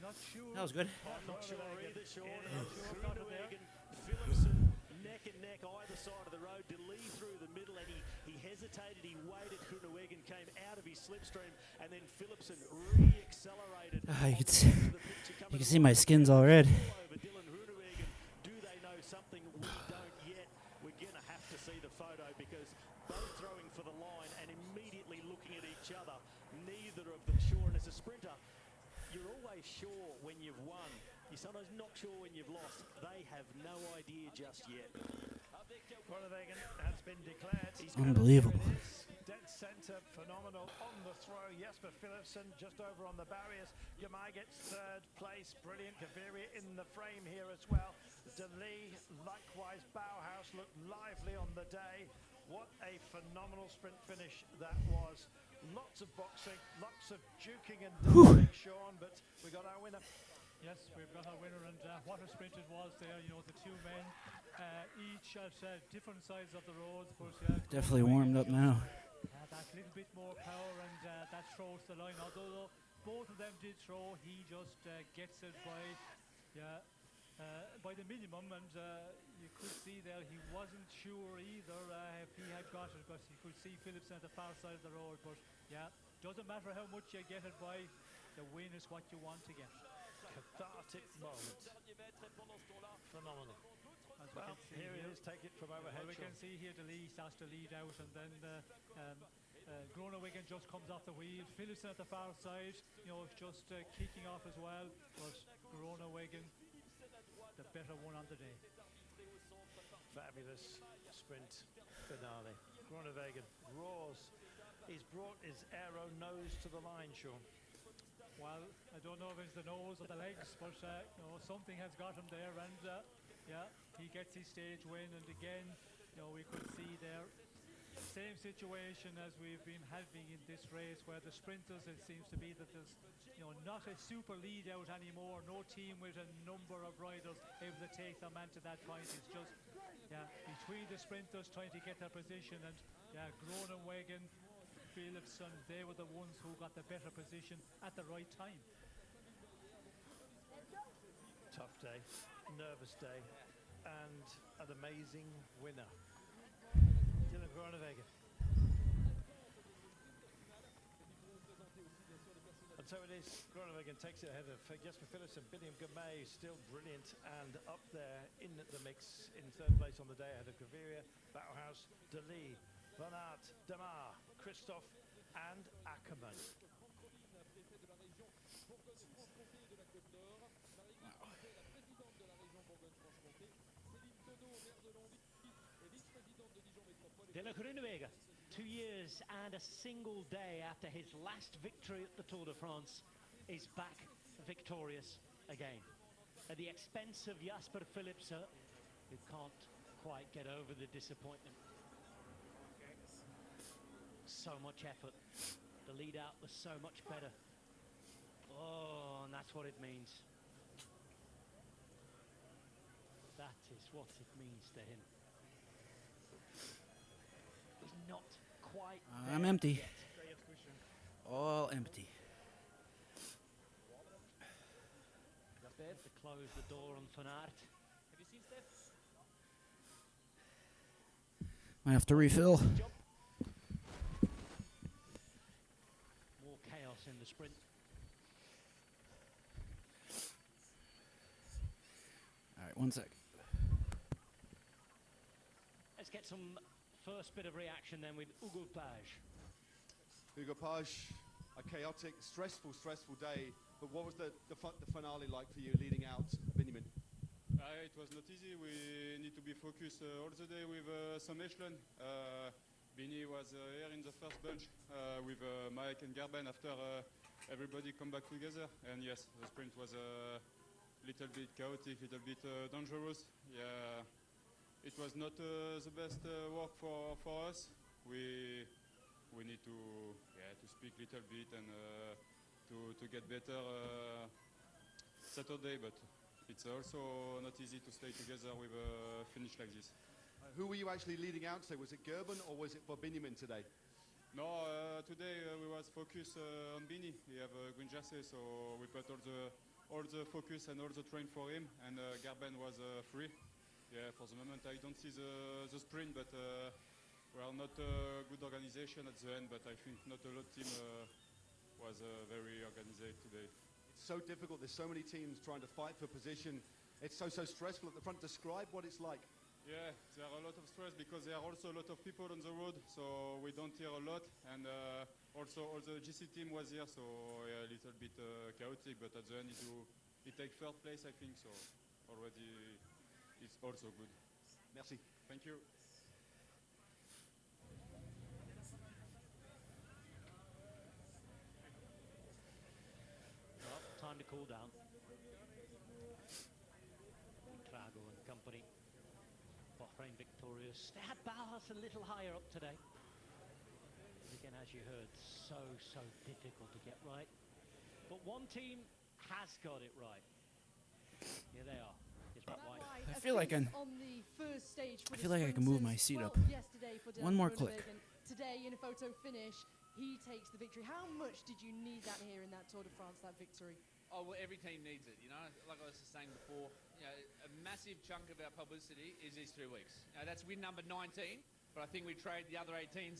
Not sure. That was good. I'm not sure either, Sean. Groenewegen, Philipsen, neck and neck either side of the road. De Lee through the middle, and he hesitated, he waited. Groenewegen came out of his slipstream, and then Philipsen re-accelerated. You can see my skin's all red. Over Dylan Groenewegen. Do they know something we don't yet? We're going to have to see the photo, because both throwing for the line and immediately looking at each other. Neither of them sure. And as a sprinter, you're always sure when you've won. You're sometimes not sure when you've lost. They have no idea just yet. Groenewegen has been declared. Unbelievable. Dead centre, phenomenal on the throw. Jasper Philipsen just over on the barriers. Gamay gets third place. Brilliant. Gaviria in the frame here as well. De Lee, likewise. Bauhaus looked lively on the day. What a phenomenal sprint finish that was. Lots of boxing, lots of juking and dancing, Sean, but we got our winner. yes, we've got our winner, and what a sprint it was there. You know, the two men, each at different sides of the road. But, Definitely warmed up now. that little bit more power, and that throws the line. Although both of them did throw, he just gets it by the minimum, and you could see there he wasn't sure either if he had got it, but you could see Philipsen at the far side of the road. But yeah, doesn't matter how much you get it by, the win is what you want to get. Cathartic moment. Phenomenal. Well, here it is, take it from overhead. Well, we can see here De Lee starts to lead out, and then Groenewegen just comes off the wheel. Philipsen at the far side, you know, just kicking off as well, but Groenewegen the better one on the day. Fabulous sprint finale. Groenewegen roars. He's brought his aero nose to the line, Sean. Well, I don't know if it's the nose or the legs, but you know, something has got him there, and yeah, he gets his stage win. And again, you know, we could see there same situation as we've been having in this race, where the sprinters, it seems to be that there's, you know, not a super lead out anymore. No team with a number of riders able to take their man to that point. It's just, yeah, between the sprinters trying to get their position, and yeah, Groenewegen, Philipsen, they were the ones who got the better position at the right time. Tough day, nervous day, and an amazing winner. Dylan Groenewegen. And so it is. Groenewegen takes it ahead of Jasper Philipsen. Biniam Gamay still brilliant and up there in the mix in third place on the day, ahead of Gaviria, Bauhaus, De Lee, Van Aert, De Mar, Christophe and Ackermann. De la Groenewegen, 2 years and a single day after his last victory at the Tour de France, is back victorious again. At the expense of Jasper Philipsen, who can't quite get over the disappointment. So much effort. The lead out was so much better. Oh, and that's what it means. That is what it means to him. He's not quite I'm there empty. yet. All empty. To close the door on Van Aert. Have you seen Steph? Might have to refill. More chaos in the sprint. All right, 1 sec. Let's get some first bit of reaction then with Hugo Page. Hugo Page, a chaotic, stressful day. But what was the finale like for you leading out Benjamin? It was not easy. We need to be focused all the day with some echelon. Bini was here in the first bunch with Mike and Garben after everybody come back together. And yes, the sprint was a little bit chaotic, little bit dangerous. Yeah, it was not the best work for us. We need to speak a little bit and to get better Saturday, but it's also not easy to stay together with a finish like this. Who were you actually leading out to? Was it Gerben or was it for Benjamin today? No, today we was focused on Bini. We have a green jersey, so we put all the focus and all the train for him, and Garben was free. Yeah, for the moment I don't see the sprint, but we are not a good organization at the end, but I think not a lot team was very organized today. It's so difficult. There's so many teams trying to fight for position. It's so stressful at the front. Describe what it's like. Yeah, there are a lot of stress because there are also a lot of people on the road, so we don't hear a lot. And also all the GC team was here, so yeah, a little bit chaotic, but at the end it take third place, I think, so already it's also good. Merci. Thank you. Well, time to cool down. Trago and company. Bahrain victorious. They had Bauhaus a little higher up today. But again, as you heard, so difficult to get right. But one team has got it right. Here they are. Here's Matt White. I feel like I can move my seat up. One more click. Today in a photo finish, he takes the victory. How much did you need that here in that Tour de France, that victory? Oh, well, every team needs it, you know. Like I was saying before, you know, a massive chunk of our publicity is these 3 weeks. You know, that's win number 19, but I think we trade the other 18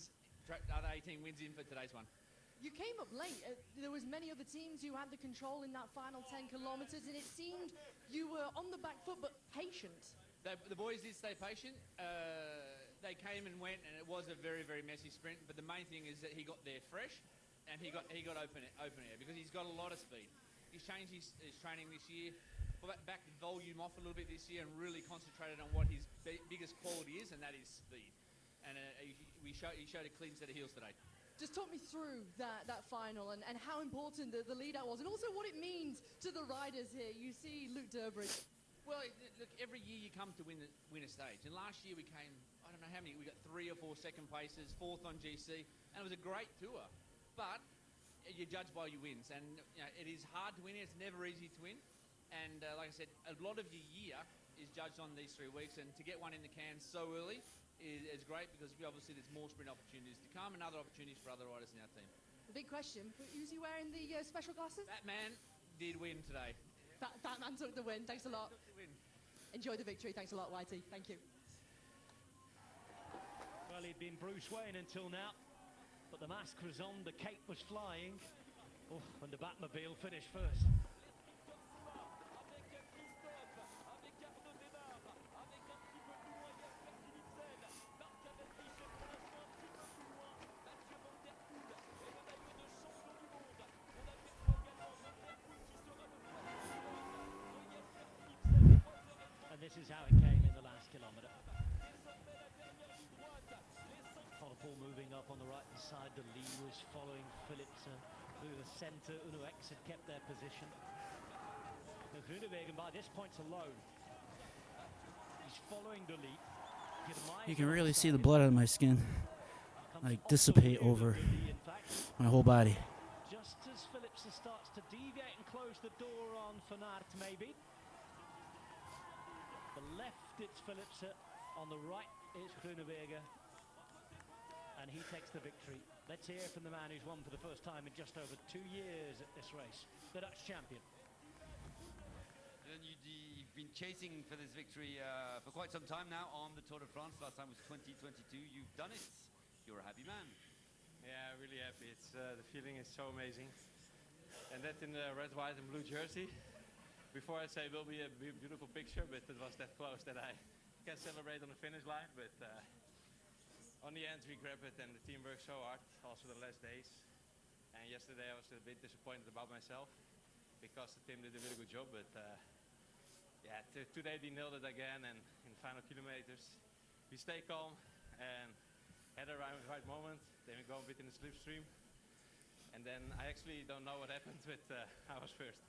wins in for today's one. You came up late. There was many other teams who had the control in that final 10 kilometers, and it seemed you were on the back foot, but patient. The boys did stay patient. They came and went, and it was a very, very messy sprint, but the main thing is that he got there fresh, and he got open air, because he's got a lot of speed. He's changed his training this year, backed the volume off a little bit this year, and really concentrated on what his biggest quality is, and that is speed. And he showed a clean set of heels today. Just talk me through that final and how important the lead-out was, and also what it means to the riders here. You see Luke Durbridge. Well, look, every year you come to win a stage, and last year we came, I don't know how many, we got 3 or 4 second places, 4th on GC, and it was a great tour. But you're judged by your wins, and you know, it is hard to win. It's never easy to win, and like I said, a lot of your year is judged on these 3 weeks, and to get one in the can so early is great, because obviously there's more sprint opportunities to come and other opportunities for other riders in our team. The big question, who's he wearing the special glasses? That man did win today. That man took the win. Thanks a lot. Enjoy the victory. Thanks a lot, Whitey. Thank you. Well, he'd been Bruce Wayne until now, but the mask was on, the cape was flying. Oh, and the Batmobile finished first. is how it came in the last kilometre. Paul moving up on the right-hand side. The lead was following Philipsen through the centre. Uno X had kept their position. And Groenewegen by this point's alone. He's following the lead. You can really see the blood on my skin like dissipate over my whole body. Just as Philipsen starts to deviate and close the door on Van Aert, maybe. The left it's Philipsen, on the right it's Groenewegen. And he takes the victory. Let's hear from the man who's won for the first time in just over 2 years at this race, the Dutch champion. You've been chasing for this victory for quite some time now on the Tour de France. Last time was 2022. You've done it. You're a happy man. Yeah, really happy. It's the feeling is so amazing. And that in the red, white and blue jersey. Before I say it will be a beautiful picture, but it was that close that I can celebrate on the finish line. But on the end we grab it, and the team worked so hard, also the last days. And yesterday I was a bit disappointed about myself because the team did a really good job, but yeah, today they nailed it again, and in the final kilometers we stay calm and had the right moment. Then we go a bit in the slipstream, and then I actually don't know what happened, but I was first.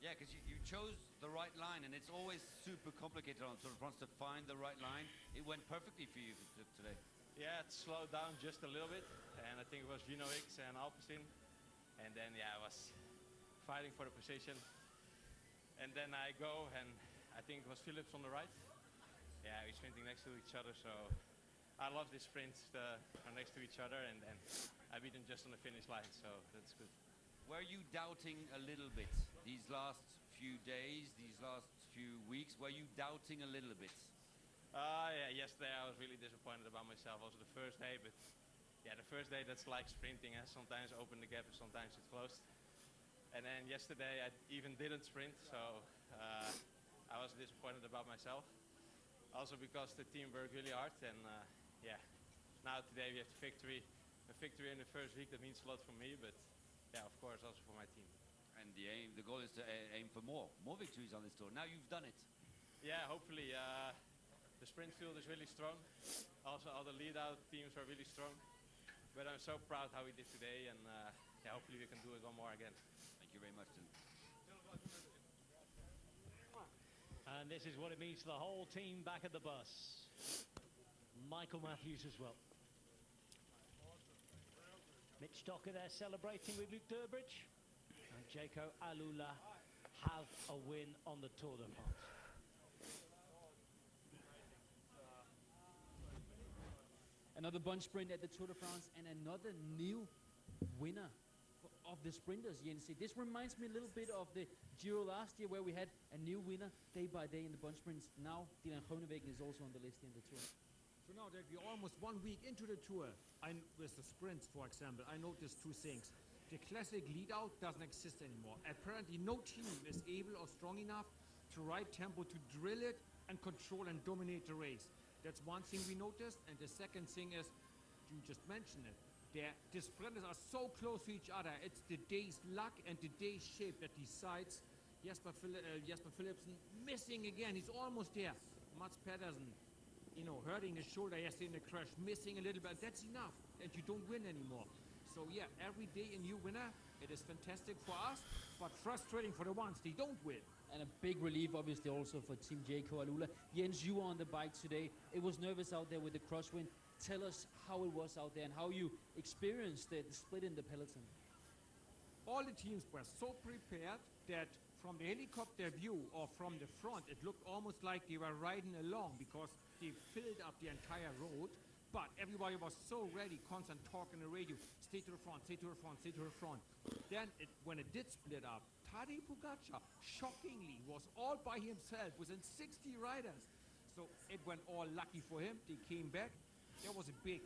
Yeah, because you chose the right line, and it's always super complicated on Tour de France to find the right line. It went perfectly for you today. Yeah, it slowed down just a little bit, and I think it was Vino X and Alpecin, and then yeah, I was fighting for the position, and then I go, and I think it was Philips on the right. Yeah, we're sprinting next to each other, so I love these sprints are next to each other, and then I beat them just on the finish line, so that's good. Were you doubting a little bit these last few days, these last few weeks? Were you doubting a little bit? Yeah, yesterday I was really disappointed about myself. Also the first day, but yeah, the first day that's like sprinting. Sometimes open the gap and sometimes it's closed. And then yesterday I even didn't sprint, so I was disappointed about myself. Also because the team worked really hard, and yeah, now today we have the victory. A victory in the first week, that means a lot for me, but yeah, of course also for my team. And the goal is to aim for more victories on this tour. Now you've done it. Yeah, hopefully. The sprint field is really strong. Also, all the lead-out teams are really strong. But I'm so proud how we did today, and yeah, hopefully we can do it one more again. Thank you very much, Tim. And this is what it means to the whole team back at the bus. Michael Matthews as well. Mitch Docker there celebrating with Luke Durbridge. And Jaco Alula have a win on the Tour de France. Another bunch sprint at the Tour de France, and another new winner of the sprinters, Jens. This reminds me a little bit of the Giro last year, where we had a new winner day by day in the bunch sprints. Now Dylan Groenewegen is also on the list in the Tour. So now that we're almost 1 week into the Tour, with the sprints, for example, I noticed two things. The classic lead-out doesn't exist anymore. Apparently no team is able or strong enough to ride tempo to drill it and control and dominate the race. That's one thing we noticed, and the second thing is, you just mentioned it, the sprinters are so close to each other. It's the day's luck and the day's shape that decides. Jasper Philipsen missing again, he's almost there. Mats Pedersen, hurting his shoulder yesterday in the crash, missing a little bit, that's enough, and you don't win anymore. So yeah, every day a new winner. It is fantastic for us, but frustrating for the ones they don't win. And a big relief, obviously, also for Team Jaco Alula. Jens, you were on the bike today. It was nervous out there with the crosswind. Tell us how it was out there and how you experienced the split in the peloton. All the teams were so prepared that from the helicopter view or from the front, it looked almost like they were riding along because they filled up the entire road. But everybody was so ready, constant talk on the radio. Stay to the front, stay to the front, stay to the front. Then, when it did split up, Tadej Pogačar, shockingly, was all by himself within 60 riders. So it went all lucky for him. They came back. There was a big,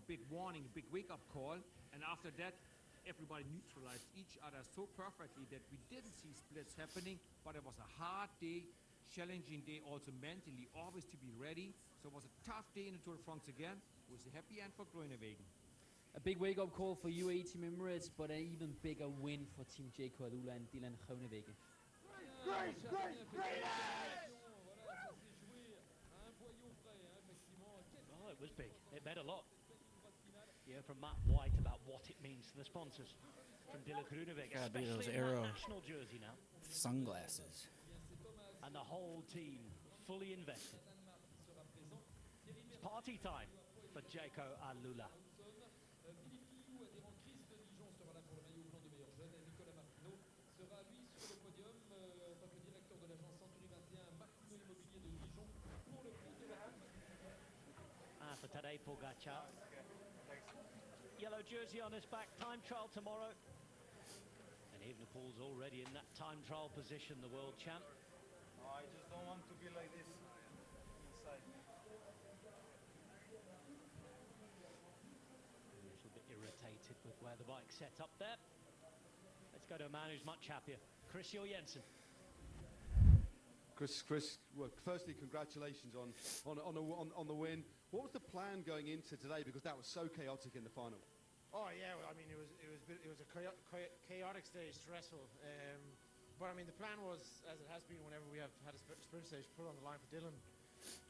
big warning, big wake-up call. And after that, everybody neutralized each other so perfectly that we didn't see splits happening. But it was a hard day, challenging day also mentally, always to be ready. So it was a tough day in the Tour de France again. It was a happy end for Groenewegen. A big wake-up call for UAE Team Emirates, but an even bigger win for Team Jaco Alula and Dylan Groenewegen. was big. It meant a lot. You hear from Matt White about what it means to the sponsors. From Dila Gruneweg, Gotta be those especially in Aero that national jersey now. sunglasses. And the whole team fully invested. It's party time for Jaco Alula. For Tadej Pogacar. Yellow jersey on his back, time trial tomorrow. And Evenepoel's already in that time trial position, the world champ. I just don't want to be like this inside. A little bit irritated with where the bike's set up there. Let's go to a man who's much happier, Christian Jensen. Chris, well, firstly, congratulations on the win. What was the plan going into today? Because that was so chaotic in the final. Oh yeah, well, I mean it was a chaotic stage, stressful. But I mean the plan was, as it has been whenever we have had a sprint stage, put on the line for Dylan.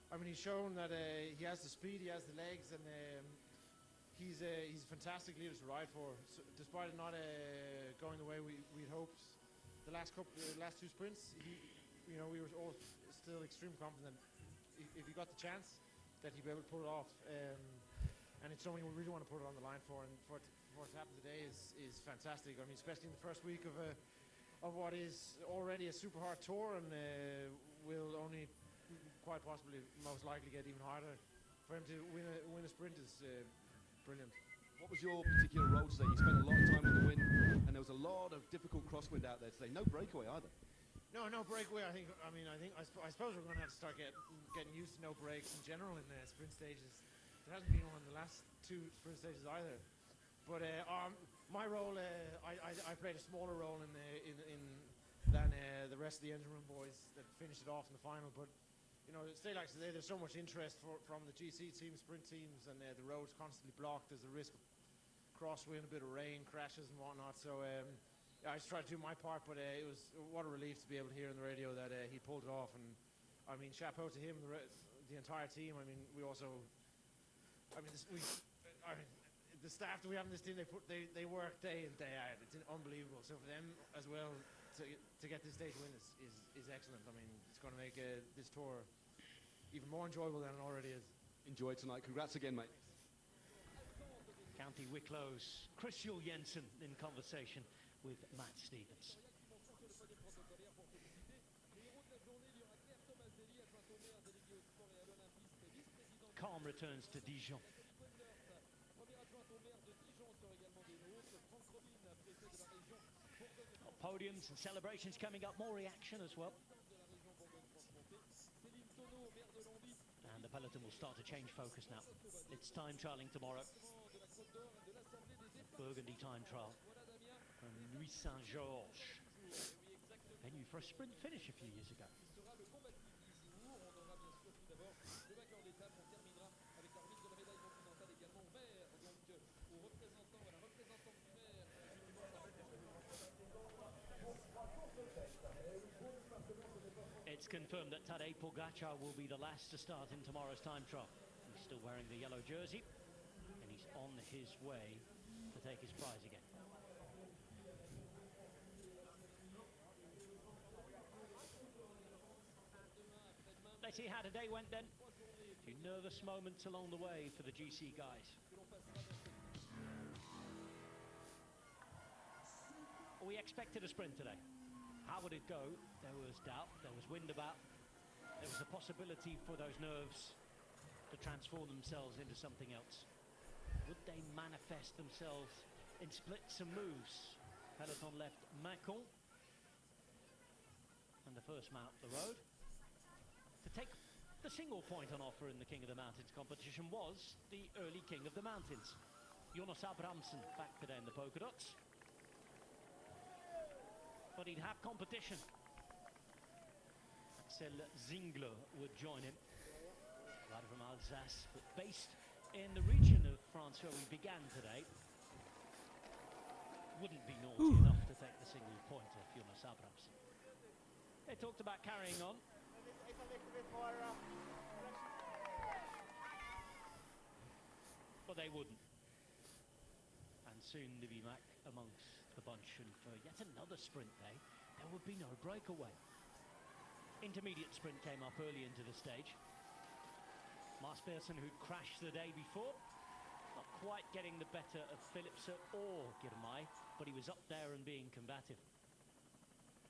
I mean he's shown that he has the speed, he has the legs, and he's a fantastic leader to ride for. So despite it not going the way we'd hoped, the last two sprints, we were all still extremely confident if he got the chance that he'd be able to pull it off. And it's something we really want to put it on the line for, and for it to happen today is fantastic. I mean, especially in the first week of what is already a super hard tour, and will only quite possibly most likely get even harder. For him to win a sprint is brilliant. What was your particular role today? You spent a lot of time with the wind, and there was a lot of difficult crosswind out there today. No breakaway either. No breakaway. I suppose we're going to have to start getting used to no breaks in general in the sprint stages. There hasn't been one in the last two sprint stages either. But my role, I played a smaller role than the rest of the engine room boys that finished it off in the final. But you know, stay like today, there's so much interest from the GC teams, sprint teams, and the road's constantly blocked. There's a risk of crosswind, a bit of rain, crashes and whatnot. So I just tried to do my part, but it was what a relief to be able to hear on the radio that he pulled it off. And I mean, chapeau to him, the entire team. I mean, we also. The staff that we have in this team, they work day in, day out. It's unbelievable. So for them as well to get this stage win is excellent. I mean, it's going to make this tour even more enjoyable than it already is. Enjoy tonight. Congrats again, mate. County Wicklow's Christian Jensen in conversation with Matt Stevens. Calm returns to Dijon. Podiums and celebrations coming up, more reaction as well. And the peloton will start to change focus now. It's time trialing tomorrow. Burgundy time trial from Nuit Saint-Georges. Venue for a sprint finish a few years ago. It's confirmed that Tadej Pogacar will be the last to start in tomorrow's time trial. He's still wearing the yellow jersey, and he's on his way to take his prize again. Let's see how today went then. A few nervous moments along the way for the GC guys. We expected a sprint today. How would it go? There was doubt, there was wind about, there was a possibility for those nerves to transform themselves into something else. Would they manifest themselves in splits and moves? Peloton left Macon, and the first man up the road to take the single point on offer in the King of the Mountains competition was the early King of the Mountains. Jonas Abrahamsen back today in the polka dots. But he'd have competition. Axel Zingler would join him. Rider from Alsace, but based in the region of France where we began today. Wouldn't be naughty enough to take the single point of Jonas Abrahamsen. They talked about carrying on. but they wouldn't. And soon Libby Mack amongst the bunch, and for yet another sprint day, there would be no breakaway. Intermediate sprint came up early into the stage. Mars Persson, who'd crashed the day before, not quite getting the better of Philipsen or Girmay, but he was up there and being combative.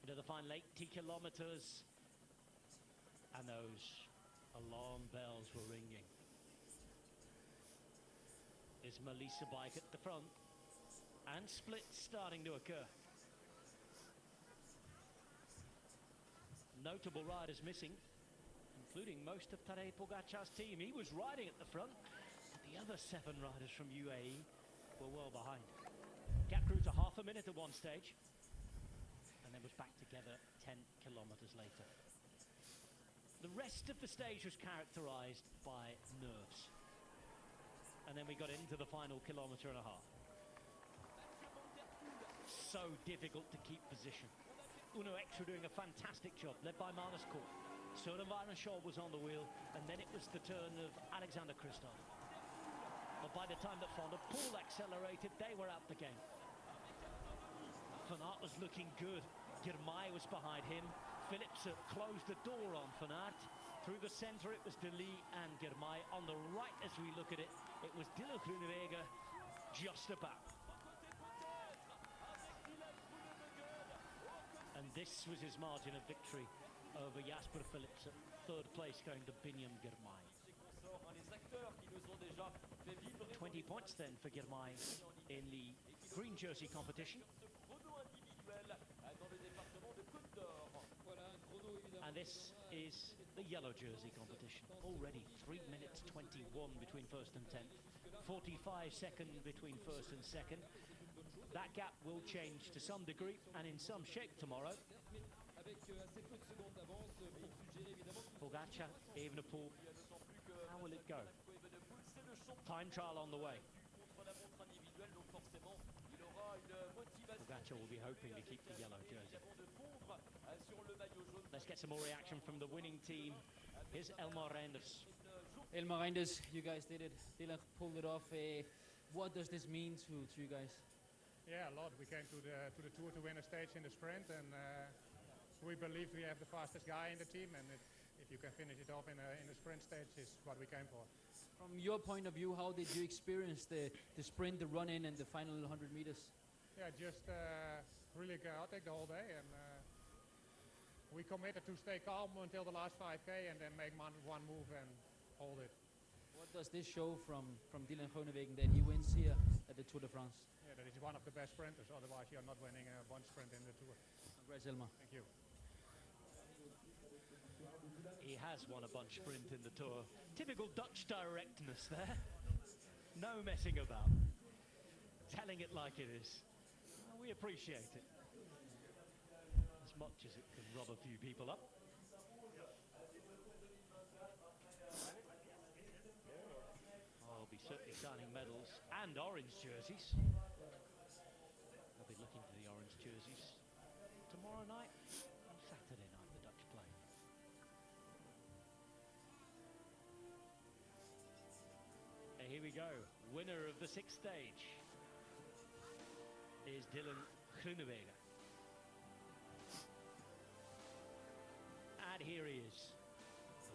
Into the final 80 kilometers, and those alarm bells were ringing. Is Melissa Bike at the front, and splits starting to occur. Notable riders missing, including most of Tadej Pogacar's team. He was riding at the front, but the other 7 riders from UAE were well behind. Gap grew to half a minute at one stage, and then was back together 10 kilometers later. The rest of the stage was characterized by nerves. And then we got into the final kilometer and a half. So difficult to keep position. Uno X were doing a fantastic job, led by Magnus Kort. Søren Varnashol was on the wheel, and then it was the turn of Alexander Kristoff. But by the time that Van der Poel accelerated, they were out the game. Van Aert was looking good. Girmay was behind him. Philipsen closed the door on Van Aert. Through the centre, it was De Lee and Girmay. On the right, as we look at it, it was Dylan Groenewegen just about. And this was his margin of victory over Jasper Philipsen. Third place going to Binyam Girmay. 20 points then for Girmay in the green jersey competition. And this is the yellow jersey competition. Already 3 minutes 21 between first and 10th. 45 seconds between first and second. That gap will change to some degree and in some shape tomorrow. Pogacar, Evenepoel, how will it go? Time trial on the way. Pogacar will be hoping to keep the yellow jersey. Let's get some more reaction from the winning team. Here's Elmar Reinders. Elmar Reinders, you guys did it. Dylan pulled it off. What does this mean to you guys? Yeah, a lot. We came to the Tour to win a stage in the sprint, and we believe we have the fastest guy in the team, and if you can finish it off in a sprint stage is what we came for. From your point of view, how did you experience the sprint, the run-in, and the final 100 meters? Yeah, just really chaotic the whole day, and we committed to stay calm until the last 5K and then make one move and hold it. What does this show from Dylan Groenewegen that he wins here at the Tour de France? Yeah, that he's one of the best sprinters, otherwise you're not winning a bunch sprint in the Tour. Congrats, Elmar. Thank you. He has won a bunch sprint in the Tour. Typical Dutch directness there. No messing about. Telling it like it is. We appreciate it. As much as it can rub a few people up. I'll be certainly signing medals and orange jerseys. I'll be looking for the orange jerseys tomorrow night and Saturday night, the Dutch play. And here we go. Winner of the sixth stage is Dylan Groenewegen. And here he is.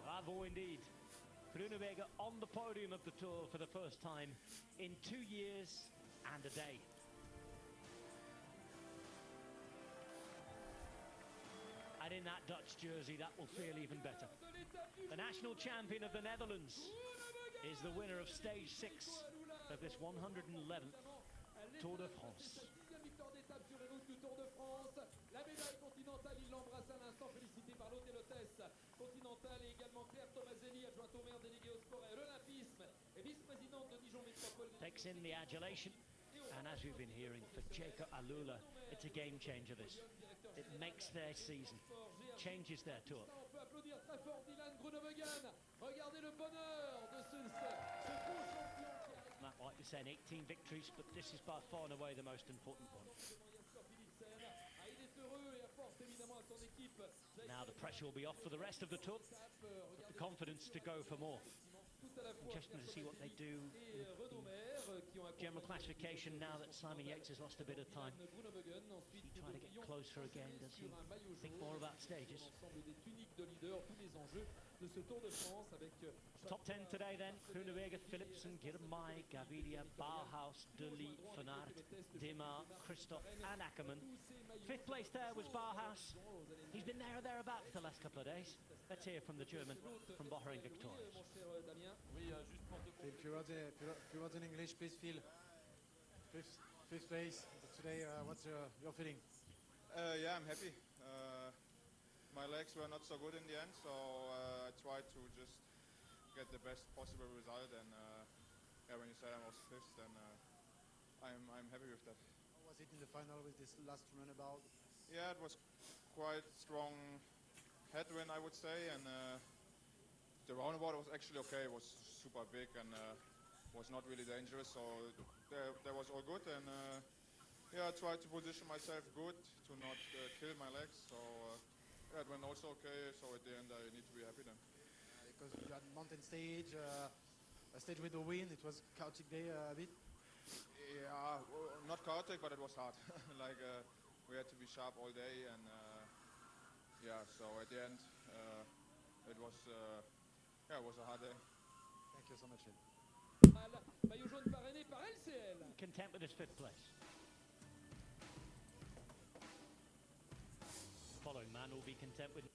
Bravo indeed. Groenewegen on the podium of the Tour for the first time in 2 years and a day. And in that Dutch jersey, that will feel even better. The national champion of the Netherlands is the winner of stage 6 of this 111th Tour de France. La médaille continentale, il l'embrasse à l'instant, félicité par l'hôte et l'hôtesse continentale et également Claire Tomaselli, adjointe au maire délégué au sport et à l'olympisme et vice-présidente de Dijon Métropole. Takes in the adulation, and as we've been hearing, for Jacob Alula, it's a game changer this. It makes their season, changes their tour. On peut applaudir très fort Dylan Groenewegen. Regardez le bonheur de ce beau champion. Matt White was saying 18 victories, but this is by far and away the most important one. Now the pressure will be off for the rest of the tour, with the confidence to go for more. Interesting to see what they do in general classification now that Simon Yates has lost a bit of time. He try to get closer again, does he think more about stages? Top 10 today then: Groenewegen, Philipsen, Girmay, Gaviria, Bauhaus, De Ligt, Van Aert, Dimar, Christoph and Ackermann. Fifth place there was Bauhaus. He's been there or thereabouts the last couple of days. Let's hear from the German from Bohring Victorious. Few words in English, please. Phil. Fifth place today. What's your feeling? Yeah, I'm happy. My legs were not so good in the end, so I tried to just get the best possible result. And yeah, when you say I was fifth, then I'm happy with that. How was it in the final with this last runabout? Yeah, it was quite strong headwind, I would say, and the roundabout was actually okay. It was super big and was not really dangerous, so that was all good. And yeah, I tried to position myself good to not kill my legs. So yeah, it went also okay. So at the end, I need to be happy then. Because you had mountain stage, a stage with the wind. It was chaotic day a bit. Yeah, well, not chaotic, but it was hard. Like we had to be sharp all day, and yeah. So at the end, it was yeah, it was a hard day. Thank you so much. Maillot jaune parrainé par LCL. Content with his fifth place. Following man will be content with.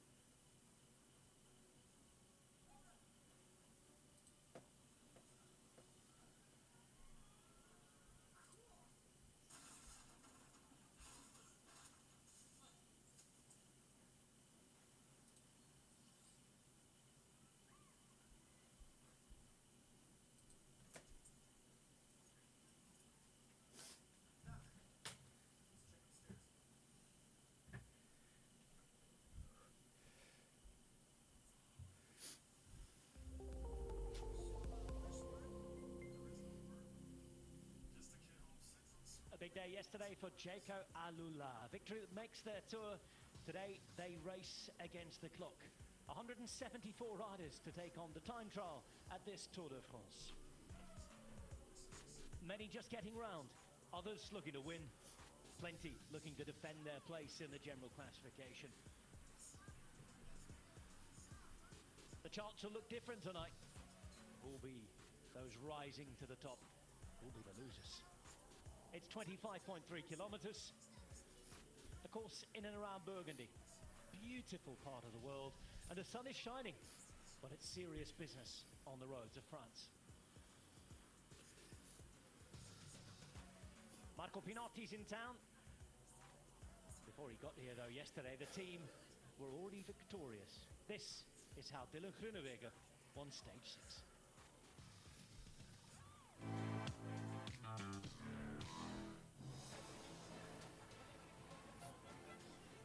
Big day yesterday for Jaco Alula. Victory that makes their tour. Today they race against the clock. 174 riders to take on the time trial at this Tour de France. Many just getting round, others looking to win, plenty looking to defend their place in the general classification. The charts will look different tonight. Will be those rising to the top, will be the losers. It's 25.3 kilometers. The course in and around Burgundy. Beautiful part of the world. And the sun is shining. But it's serious business on the roads of France. Marco Pinotti's in town. Before he got here though yesterday, the team were already victorious. This is how Dylan Groenewegen won stage 6.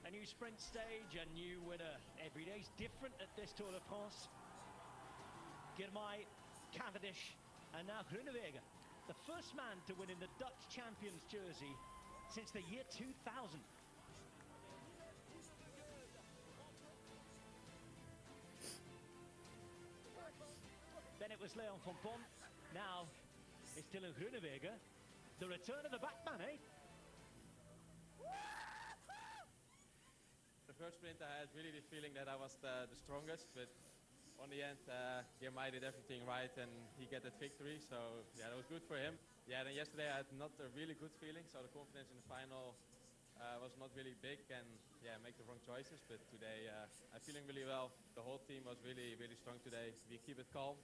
A new sprint stage, a new winner. Every day's different at this Tour de France. Girmay, Cavendish, and now Groenewegen, the first man to win in the Dutch champions jersey since the year 2000. Then it was Leon Fompon. Now it's Dylan Groenewegen. The return of the Batman, eh? The first sprint I had really the feeling that I was the strongest, but on the end, Girmay did everything right and he got that victory, so yeah, that was good for him. Yeah, then yesterday I had not a really good feeling, so the confidence in the final was not really big and yeah, make the wrong choices, but today I'm feeling really well. The whole team was really, really strong today. We keep it calm.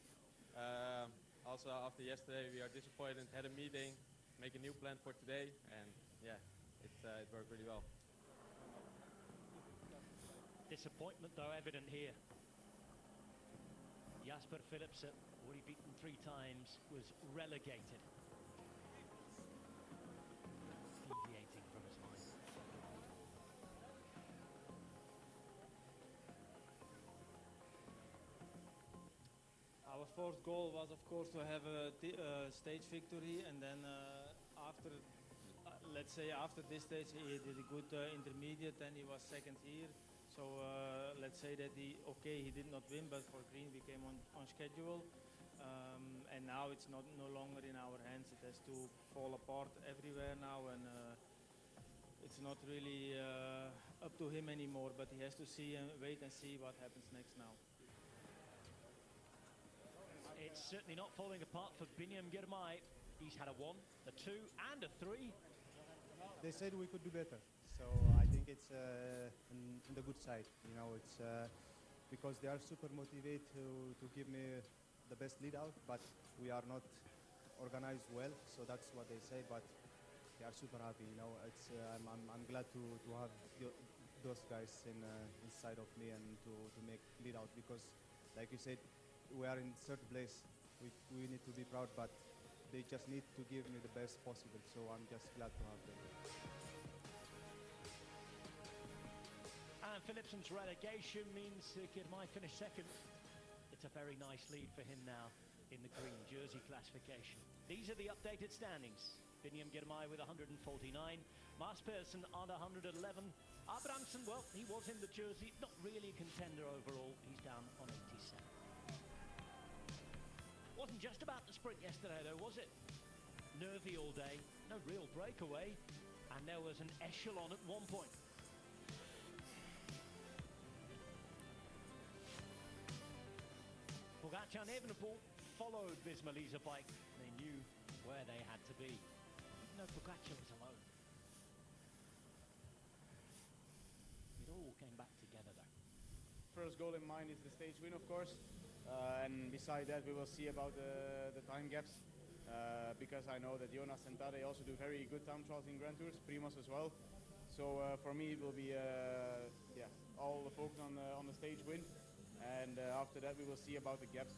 Also after yesterday we are disappointed, had a meeting, make a new plan for today, and yeah, it worked really well. Disappointment though evident here. Jasper Philipsen, already beaten 3 times, was relegated. Deviating from his line. Our fourth goal was of course to have a stage victory, and then after, let's say after this stage he did a good intermediate, and he was second here. So let's say that he did not win, but for green we came on schedule. And now it's no longer in our hands. It has to fall apart everywhere now, and it's not really up to him anymore. But he has to wait and see what happens next now. It's certainly not falling apart for Binyam Girmay. He's had a 1, a 2, and a 3. They said we could do better, so I think it's on the good side. You know, it's because they are super motivated to give me the best lead out, but we are not organized well, so that's what they say. But they are super happy. You know, it's I'm glad to have those guys inside of me and to make lead out, because, like you said, we are in third place. We need to be proud, but they just need to give me the best possible. So I'm just glad to have them. And Philipson's relegation means Girmay finished second. It's a very nice lead for him now in the green jersey classification. These are the updated standings. Binyam Girmay with 149. Mars Persson under 111. Abramson, well, he was in the jersey, not really a contender overall. He's down on 87. Wasn't just about the sprint yesterday, though, was it? Nervy all day, no real breakaway, and there was an echelon at one point. Pogacar and Evenepoel followed Visma-Lease bike. They knew where they had to be. No, Pogacar was alone. It all came back together, though. First goal in mind is the stage win, of course. And beside that, we will see about the time gaps. Because I know that Jonas and Tadej also do very good time trials in Grand Tours, Primoz as well. So for me, it will be all the focus on the stage win. And after that, we will see about the gaps.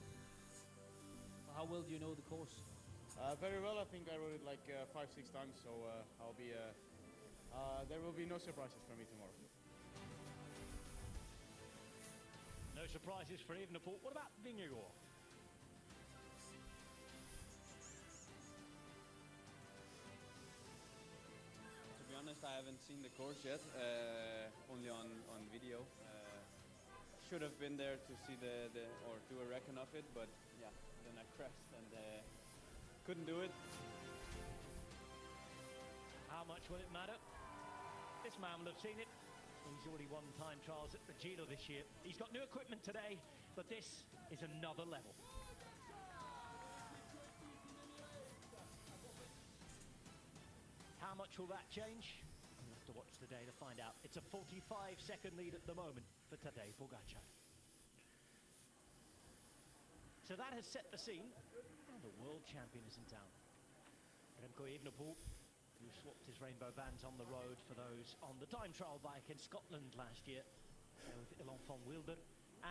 How well do you know the course? Very well. I think I rode it like 5-6 times, so I'll be. There will be no surprises for me tomorrow. No surprises for Evenepoel. What about Vingegaard? To be honest, I haven't seen the course yet, only on video. Should have been there to see or do a recon of it, but yeah, then I crashed and couldn't do it. How much will it matter? This man will have seen it. He's already won time trials at the Giro this year. He's got new equipment today, but this is another level. How much will that change? We'll have to watch the day to find out. It's a 45-second lead at the moment for Tadej Pogacar. So that has set the scene. And the world champion is in town. Remco Evenepoel, who swapped his rainbow bands on the road for those on the time trial bike in Scotland last year, with L'Enfant Wilder,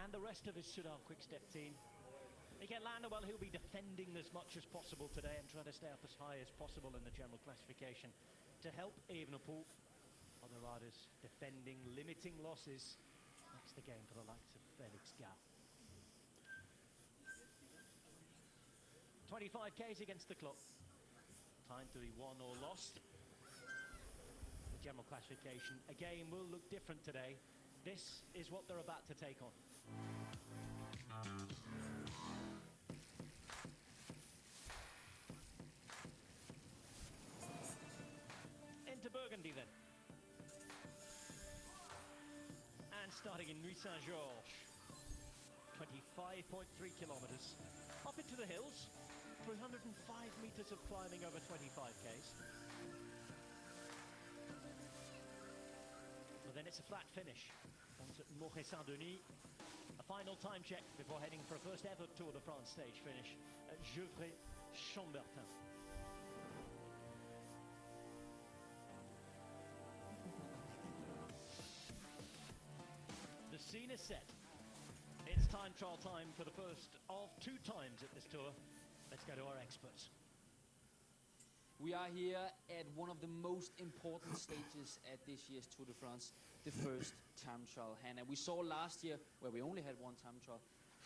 and the rest of his Soudal Quick-Step team. Miguel Landa, well, he'll be defending as much as possible today and trying to stay up as high as possible in the general classification to help Evenepoel. Other riders defending, limiting losses. That's the game for the likes of Felix Gall. 25 Ks against the clock. Time to be won or lost. The general classification again will look different today. This is what they're about to take on. Into Burgundy then. And starting in Nuit Saint-Georges. 25.3 kilometers. Up into the hills. 305 meters of climbing over 25 Ks. But then it's a flat finish. Once at Moret Saint-Denis. A final time check before heading for a first ever Tour de France stage finish at Gevrey-Chambertin. The scene is set. It's time trial time for the first of 2 times at this tour. Let's go to our experts. We are here at one of the most important stages at this year's Tour de France, the first time trial. Hannah, we saw last year, where we only had one time trial,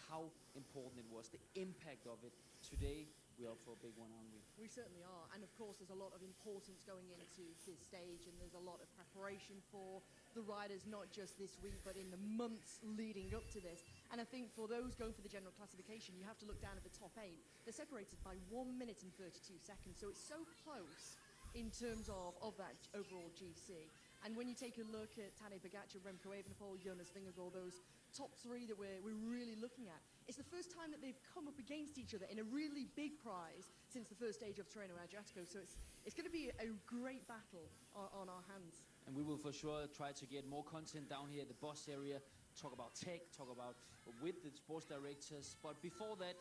how important it was, the impact of it. Today, we're up for a big one, aren't we? We certainly are, and of course there's a lot of importance going into this stage, and there's a lot of preparation for the riders, not just this week, but in the months leading up to this. And I think for those going for the general classification, you have to look down at the top 8. They're separated by 1 minute and 32 seconds, so it's so close in terms of that overall GC. And when you take a look at Tadej Pogačar, Remco Evenepoel, Jonas Vingegaard, those top 3 that we're really looking at, it's the first time that they've come up against each other in a really big prize since the first stage of Tirreno Adriatico. So it's going to be a great battle on our hands. And we will for sure try to get more content down here at the boss area, talk about tech, talk about with the sports directors. But before that,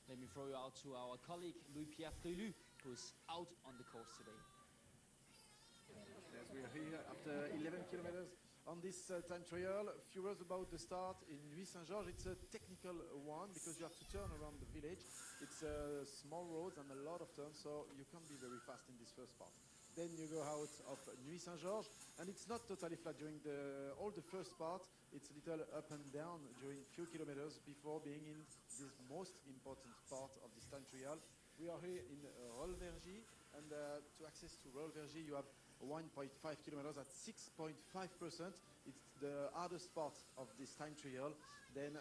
let me throw you out to our colleague Louis-Pierre Frelu, who is out on the course today. Yes, we are here after 11 kilometers on this time trial. A few words about the start in Mywhoosh. It's a technical one because you have to turn around the village. It's small roads and a lot of turns, so you can't be very fast in this first part. Then you go out of Mywhoosh, and it's not totally flat during all the first part. It's a little up and down during few kilometers before being in this most important part of this time trial. We are here in Rolvergy, and to access to Rolvergy, you have 1.5 kilometers at 6.5%. It's the hardest part of this time trial. Then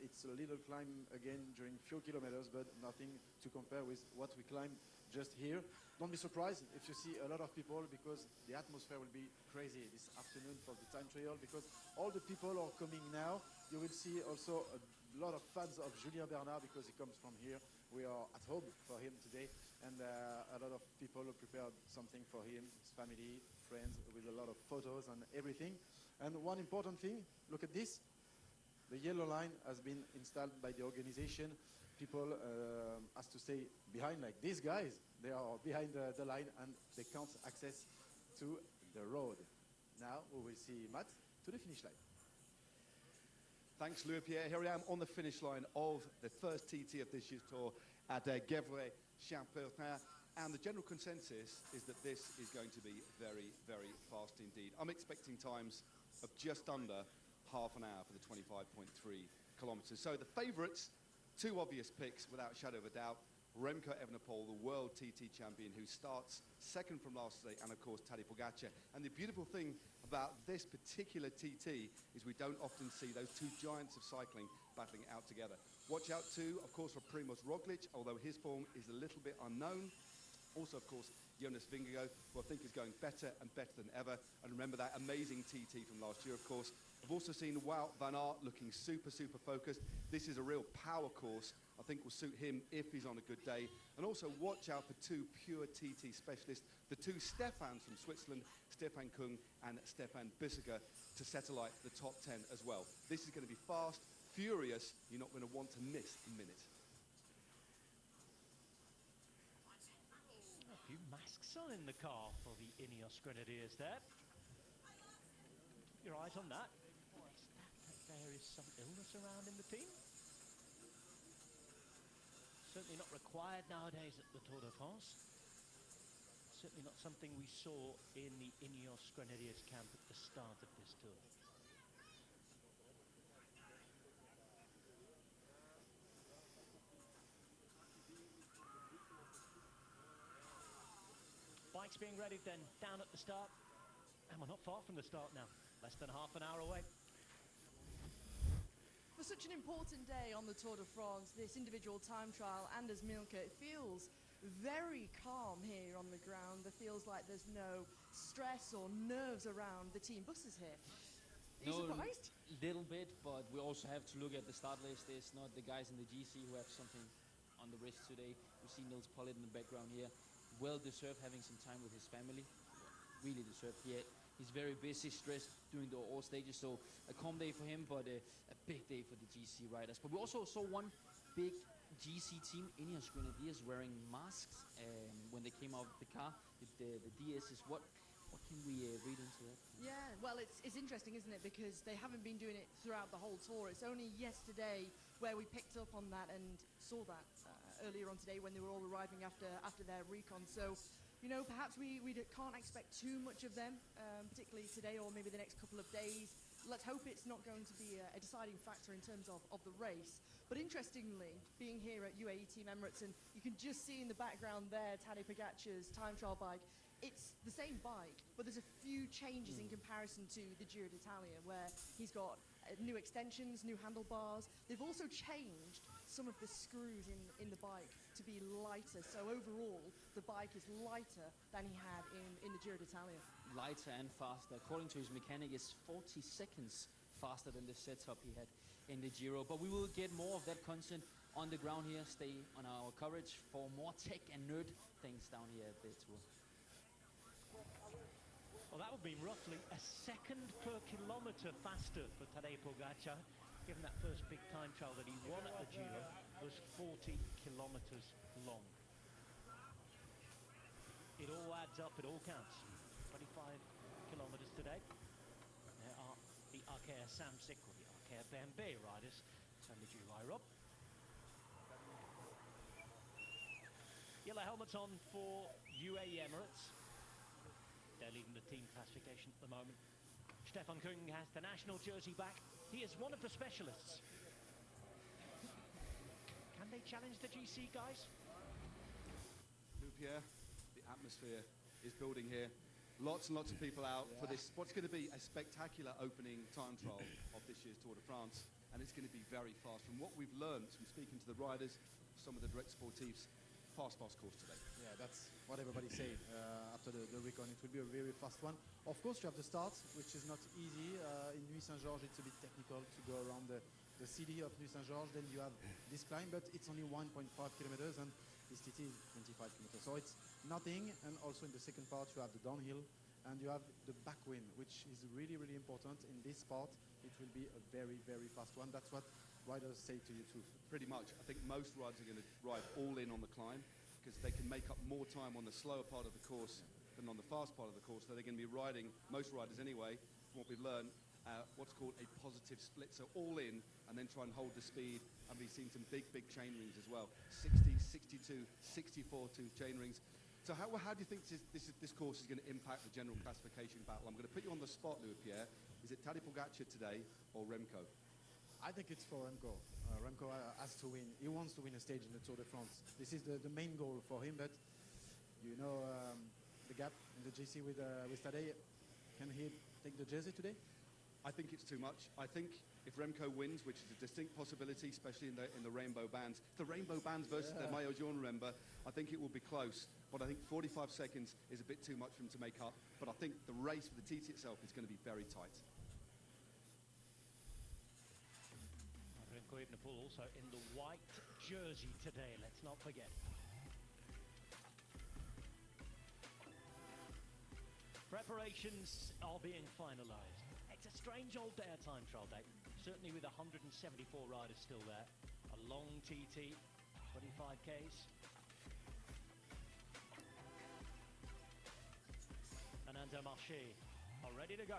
it's a little climb again during few kilometers, but nothing to compare with what we climbed just here. Don't be surprised if you see a lot of people, because the atmosphere will be crazy this afternoon for the time trial, because all the people are coming now. You will see also a lot of fans of Julien Bernard, because he comes from here. We are at home for him today, and a lot of people prepared something for him, his family, friends, with a lot of photos and everything. And one important thing, look at this. The yellow line has been installed by the organization. People has to stay behind, like these guys. They are behind the line and they can't access to the road. Now we will see Matt to the finish line. Thanks, Louis-Pierre. Here I am on the finish line of the first TT of this year's tour at Gevrey-Chambertin. And the general consensus is that this is going to be very, very fast indeed. I'm expecting times of just under half an hour for the 25.3 kilometers. So the favourites, 2 obvious picks without a shadow of a doubt. Remco Evenepoel, the world TT champion, who starts second from last today, and of course Tadej Pogačar. And the beautiful thing about this particular TT is we don't often see those 2 giants of cycling battling out together. Watch out too, of course, for Primoz Roglic, although his form is a little bit unknown. Also, of course, Jonas Vingegaard, who I think is going better and better than ever. And remember that amazing TT from last year, of course. I've also seen Wout van Aert looking super, super focused. This is a real power course. I think will suit him if he's on a good day. And also watch out for 2 pure TT specialists, the 2 Stefans from Switzerland, Stefan Kung and Stefan Bissegger, to settle like the top 10 as well. This is going to be fast, furious. You're not going to want to miss a minute. A few masks on in the car for the Ineos Grenadiers there. Keep your eyes on that. There is some illness around in the team. Certainly not required nowadays at the Tour de France. Certainly not something we saw in the Ineos Grenadiers camp at the start of this tour. Bikes being ready then, down at the start. And we're not far from the start now. Less than half an hour away. For such an important day on the Tour de France, this individual time trial, Anders Milke, it feels very calm here on the ground. It feels like there's no stress or nerves around the team buses here. Are you surprised? Little bit, but we also have to look at the start list. It's not the guys in the GC who have something on the wrist today. We see Nils Pollitt in the background here. Well deserved having some time with his family. Really deserved. He's very busy, stressed doing all stages, so a calm day for him, but a big day for the GC riders. But we also saw one big GC team, Ineos Grenadiers, wearing masks when they came out of the car. The DSs. What can we read into that? Yeah, well, it's interesting, isn't it? Because they haven't been doing it throughout the whole tour. It's only yesterday where we picked up on that and saw that earlier on today when they were all arriving after their recon. So, you know, perhaps we can't expect too much of them, particularly today or maybe the next couple of days. let's hope it's not going to be a deciding factor in terms of the race. But interestingly, being here at UAE Team Emirates, and you can just see in the background there Tadej Pogacar's time trial bike, it's the same bike, but there's a few changes in comparison to the Giro d'Italia, where he's got new extensions, new handlebars. They've also changed some of the screws in the bike to be lighter. So overall, the bike is lighter than he had in the Giro d'Italia. Lighter and faster. According to his mechanic, it's 40 seconds faster than the setup he had in the Giro. But we will get more of that content on the ground here. Stay on our coverage for more tech and nerd things down here at the tour. Well, that would be roughly a second per kilometre faster for Tadej Pogacar, given that first big time trial that he won at the Giro was 40 kilometres long. It all adds up, it all counts. 25 kilometres today. There are the Arkea Samsic or the Arkea BMB riders. Turning to Rob. Yellow helmets on for UAE Emirates. They're leading the team classification at the moment. Stefan Kung has the national jersey back. He is one of the specialists. Can they challenge the GC guys? Pierre, the atmosphere is building here. Lots and lots of people out for this, what's going to be a spectacular opening time trial of this year's Tour de France. And it's going to be very fast. From what we've learned from speaking to the riders, some of the direct sportifs, fast course today. Yeah, that's what everybody said after the recon. It will be a very fast one. Of course, you have the start, which is not easy. In Nuit Saint-Georges, it's a bit technical to go around the city of Nuit Saint-Georges. Then you have this climb, but it's only 1.5 kilometers, and this TT is 25 kilometers. So it's nothing. And also in the second part, you have the downhill, and you have the backwind, which is really, really important. In this part, it will be a very, very fast one. That's what riders say to you too. Pretty much. I think most riders are going to ride all in on the climb because they can make up more time on the slower part of the course than on the fast part of the course. So they're going to be riding, most riders anyway, from what we've learned, what's called a positive split. So all in and then try and hold the speed. And we've seen some big chain rings as well. 60, 62, 64 to chain rings. So how do you think this course is going to impact the general classification battle? I'm going to put you on the spot, Louis-Pierre. Is it Tadej Pogacar today or Remco? I think it's for Remco. Remco has to win. He wants to win a stage in the Tour de France. This is the main goal for him, but you know the gap in the GC with Tadej. Can he take the jersey today? I think it's too much. I think if Remco wins, which is a distinct possibility, especially in the rainbow bands, the rainbow bands versus the Maillot Jaune, remember, I think it will be close. But I think 45 seconds is a bit too much for him to make up. But I think the race for the TT itself is going to be very tight. Remco Evenepoel also in the white jersey today, let's not forget. Preparations are being finalised. It's a strange old day, time trial day. Certainly with 174 riders still there. A long TT, 25 Ks. And Intermarché are ready to go.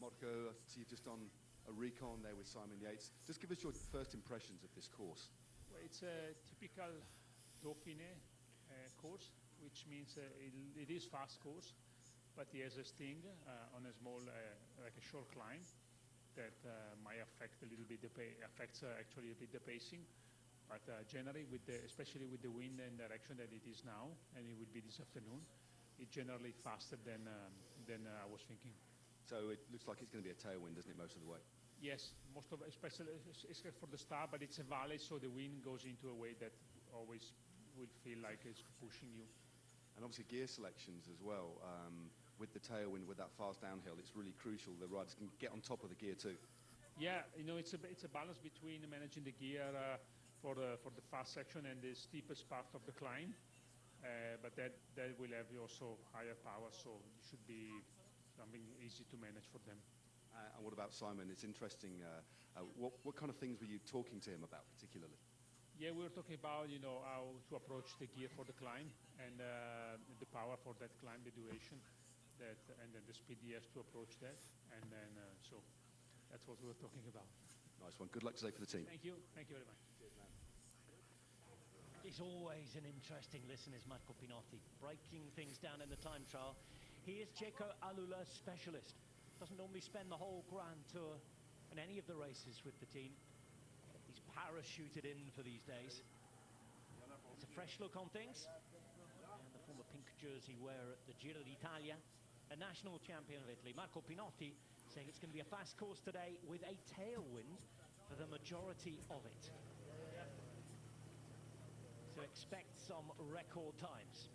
Marco, I see you've just done a recon there with Simon Yates. Just give us your first impressions of this course. Well, it's a typical Dauphiné course, which means it is fast course, but he has a sting on a small, like a short climb that might affect a little bit actually a bit the pacing. But generally, especially with the wind and direction that it is now, and it will be this afternoon, it's generally faster than I was thinking. So it looks like it's going to be a tailwind, doesn't it, most of the way? Yes, most of it, especially except for the start, but it's a valley, so the wind goes into a way that always will feel like it's pushing you. And obviously gear selections as well. With the tailwind, with that fast downhill, it's really crucial the riders can get on top of the gear too. Yeah, you know, it's a balance between managing the gear for the fast section and the steepest part of the climb, but that will have also higher power, so it should be something easy to manage for them. And what about Simon? It's interesting. What kind of things were you talking to him about particularly? Yeah, we were talking about, you know, how to approach the gear for the climb and the power for that climb, the duration, and then the speed he has to approach that. And then That's what we were talking about. Nice one. Good luck today for the team. Thank you. Thank you very much. It's always an interesting listen, is Marco Pinotti, breaking things down in the time trial. He is Checo Alula's specialist. Doesn't normally spend the whole Grand Tour in any of the races with the team. He's parachuted in for these days. It's a fresh look on things. And the former pink jersey wearer at the Giro d'Italia, a national champion of Italy, Marco Pinotti, saying it's going to be a fast course today with a tailwind for the majority of it. So expect some record times.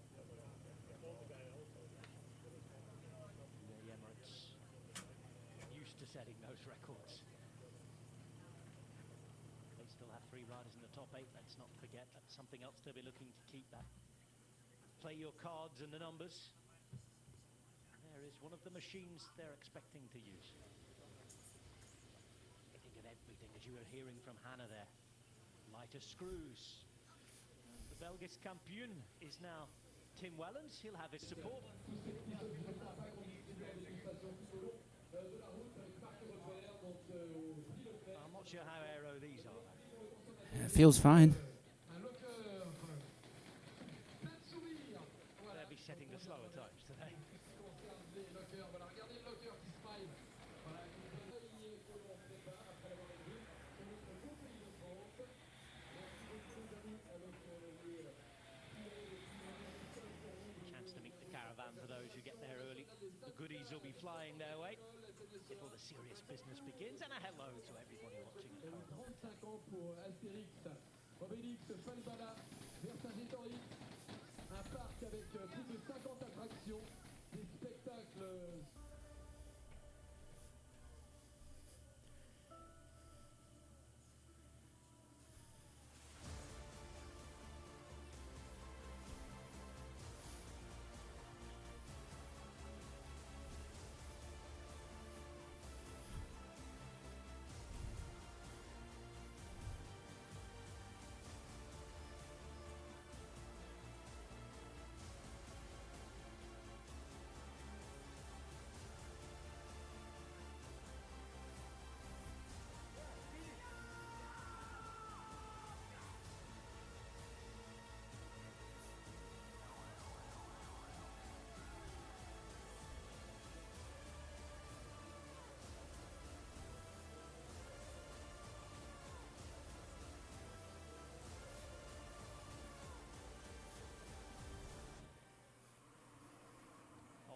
The Emirates used to setting those records. They still have 3 riders in the top 8. Let's not forget that's something else they'll be looking to keep that. Play your cards and the numbers. There is one of the machines they're expecting to use. You think of everything, as you were hearing from Hannah there. Lighter screws. The Belgisch kampioen is now Tim Wellens. He'll have his support. I'm not sure how aero these are. It feels fine. They'll be setting the slower times today. Chance to meet the caravan for those who get there early. The goodies will be flying their way before the serious business begins. And a hello to everybody watching at home. 35 ans pour Astérix, Obélix, Falbala, Vercingétorix, un parc avec plus de 50 attractions, des spectacles.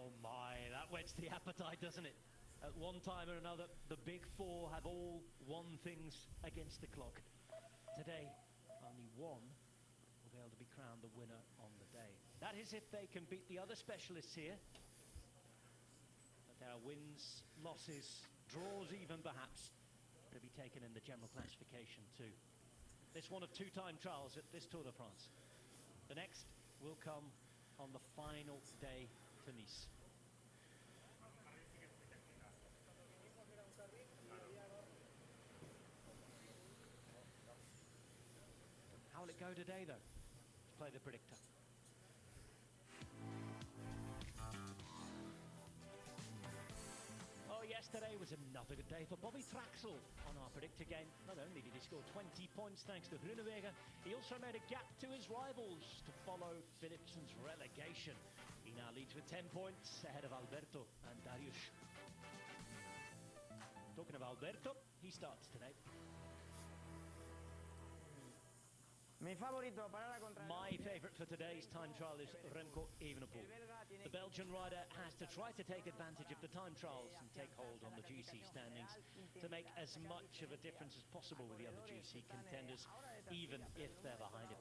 Oh my, that whets the appetite, doesn't it? At one time or another, the big 4 have all won things against the clock. Today, only one will be able to be crowned the winner on the day. That is if they can beat the other specialists here. But there are wins, losses, draws even perhaps, to be taken in the general classification too. This one of 2 time trials at this Tour de France. The next will come on the final day to Nice. How will it go today, though? Let's play the predictor. Oh, yesterday was another good day for Bobby Traxel on our predictor game. Not only did he score 20 points thanks to Groenewegen, he also made a gap to his rivals to follow Philipsen's relegation. He now leads with 10 points ahead of Alberto and Darius. Talking of Alberto, he starts today. My favourite for today's time trial is Remco Evenepoel. The Belgian rider has to try to take advantage of the time trials and take hold on the GC standings to make as much of a difference as possible with the other GC contenders, even if they're behind him.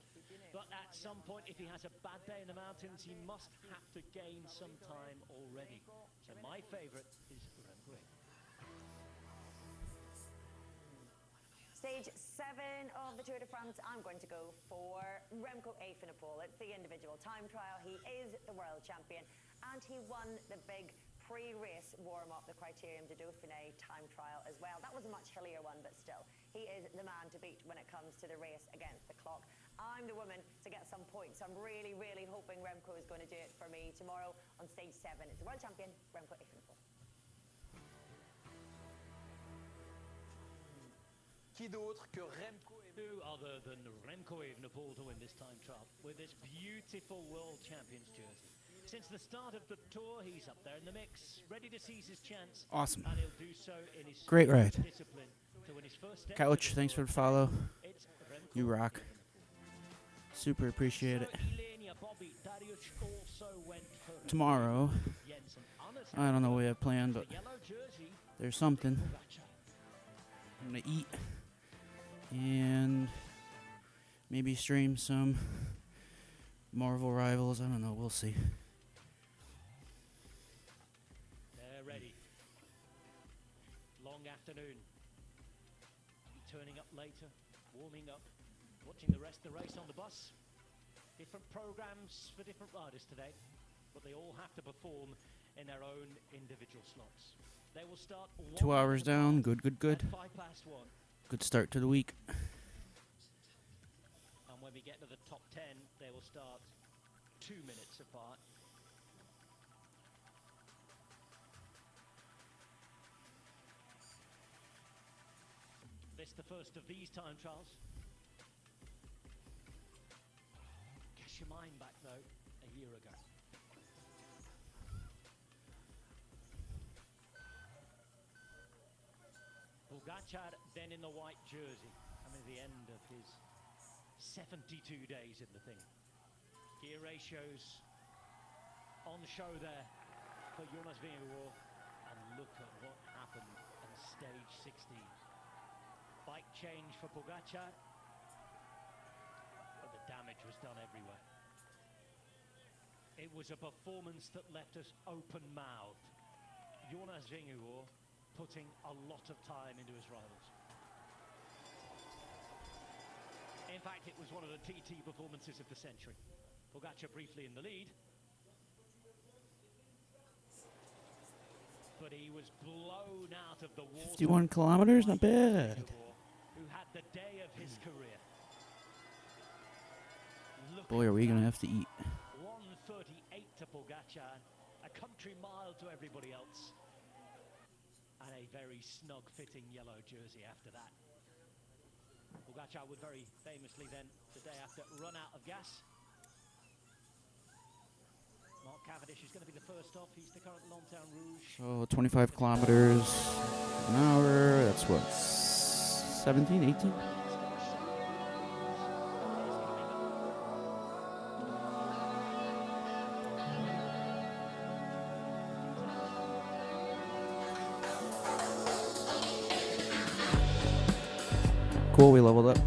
But at some point, if he has a bad day in the mountains, he must have to gain some time already. So my favourite is Remco. Stage 7 of the Tour de France, I'm going to go for Remco Evenepoel. It's the individual time trial. He is the world champion, and he won the big pre-race warm-up, the Criterium de Dauphiné time trial as well. That was a much hillier one, but still, he is the man to beat when it comes to the race against the clock. I'm the woman to get some points. I'm really, really hoping Remco is going to do it for me tomorrow on stage 7. It's the world champion, Remco Evenepoel. Who other than Remco Evenepoel to win this time trial with this beautiful World Champions jersey? Since the start of the tour, he's up there in the mix, ready to seize his chance. Awesome. And he'll do so in his Great ride. discipline to win his first step. Couch, thanks for the follow. You rock. Super appreciate it. Tomorrow, I don't know what we have planned, but there's something. I'm gonna eat and maybe stream some Marvel Rivals. I don't know. We'll see. They're ready. Long afternoon. Turning up later, warming up, watching the rest of the race on the bus. Different programs for different riders today, but they all have to perform in their own individual slots. They will start 2 hours down. Good. at 1:05. Good start to the week. And when we get to the top 10, they will start 2 minutes apart. This the first of these time trials. Cast your mind back though, a year ago. Pogačar then in the white jersey, coming to the end of his 72 days in the thing. Gear ratios on show there for Jonas Vingegaard, and look at what happened on stage 16. Bike change for Pogačar, but the damage was done everywhere. It was a performance that left us open-mouthed. Jonas Vingegaard putting a lot of time into his rivals. In fact, it was one of the TT performances of the century. Pogačar briefly in the lead, but he was blown out of the water. 51 kilometers, not bad. Who had the day of his career. Boy, are we gonna have to eat. 1:38 to Pogačar, a country mile to everybody else, and a very snug-fitting yellow jersey after that. Pogačar would very famously then, the day after, run out of gas. Mark Cavendish is going to be the first off. He's the current Lanterne Rouge. So 25 kilometers an hour. That's what, 17, 18? Cool, we leveled up.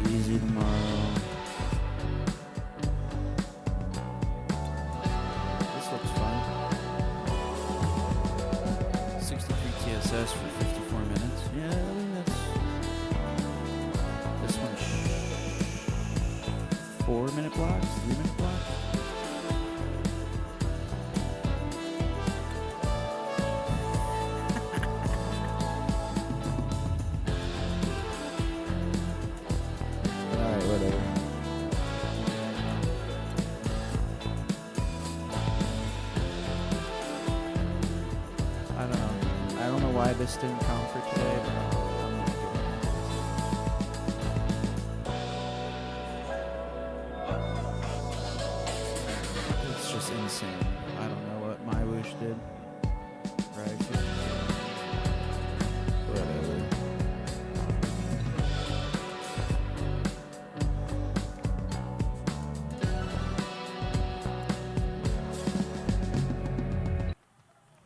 Easy tomorrow. This looks fun. 63 TSS for 54 minutes. Yeah, I think that's... This one's 4-minute blocks, 3-minute blocks. This didn't count for today, but I'm gonna give it. It's just insane. I don't know what Mywhoosh did. Right? Whatever.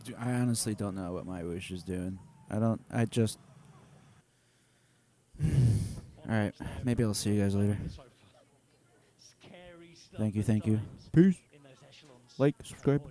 Dude, I honestly don't know what Mywhoosh is doing. I just... Alright, maybe I'll see you guys later. Thank you. Peace. Like, subscribe.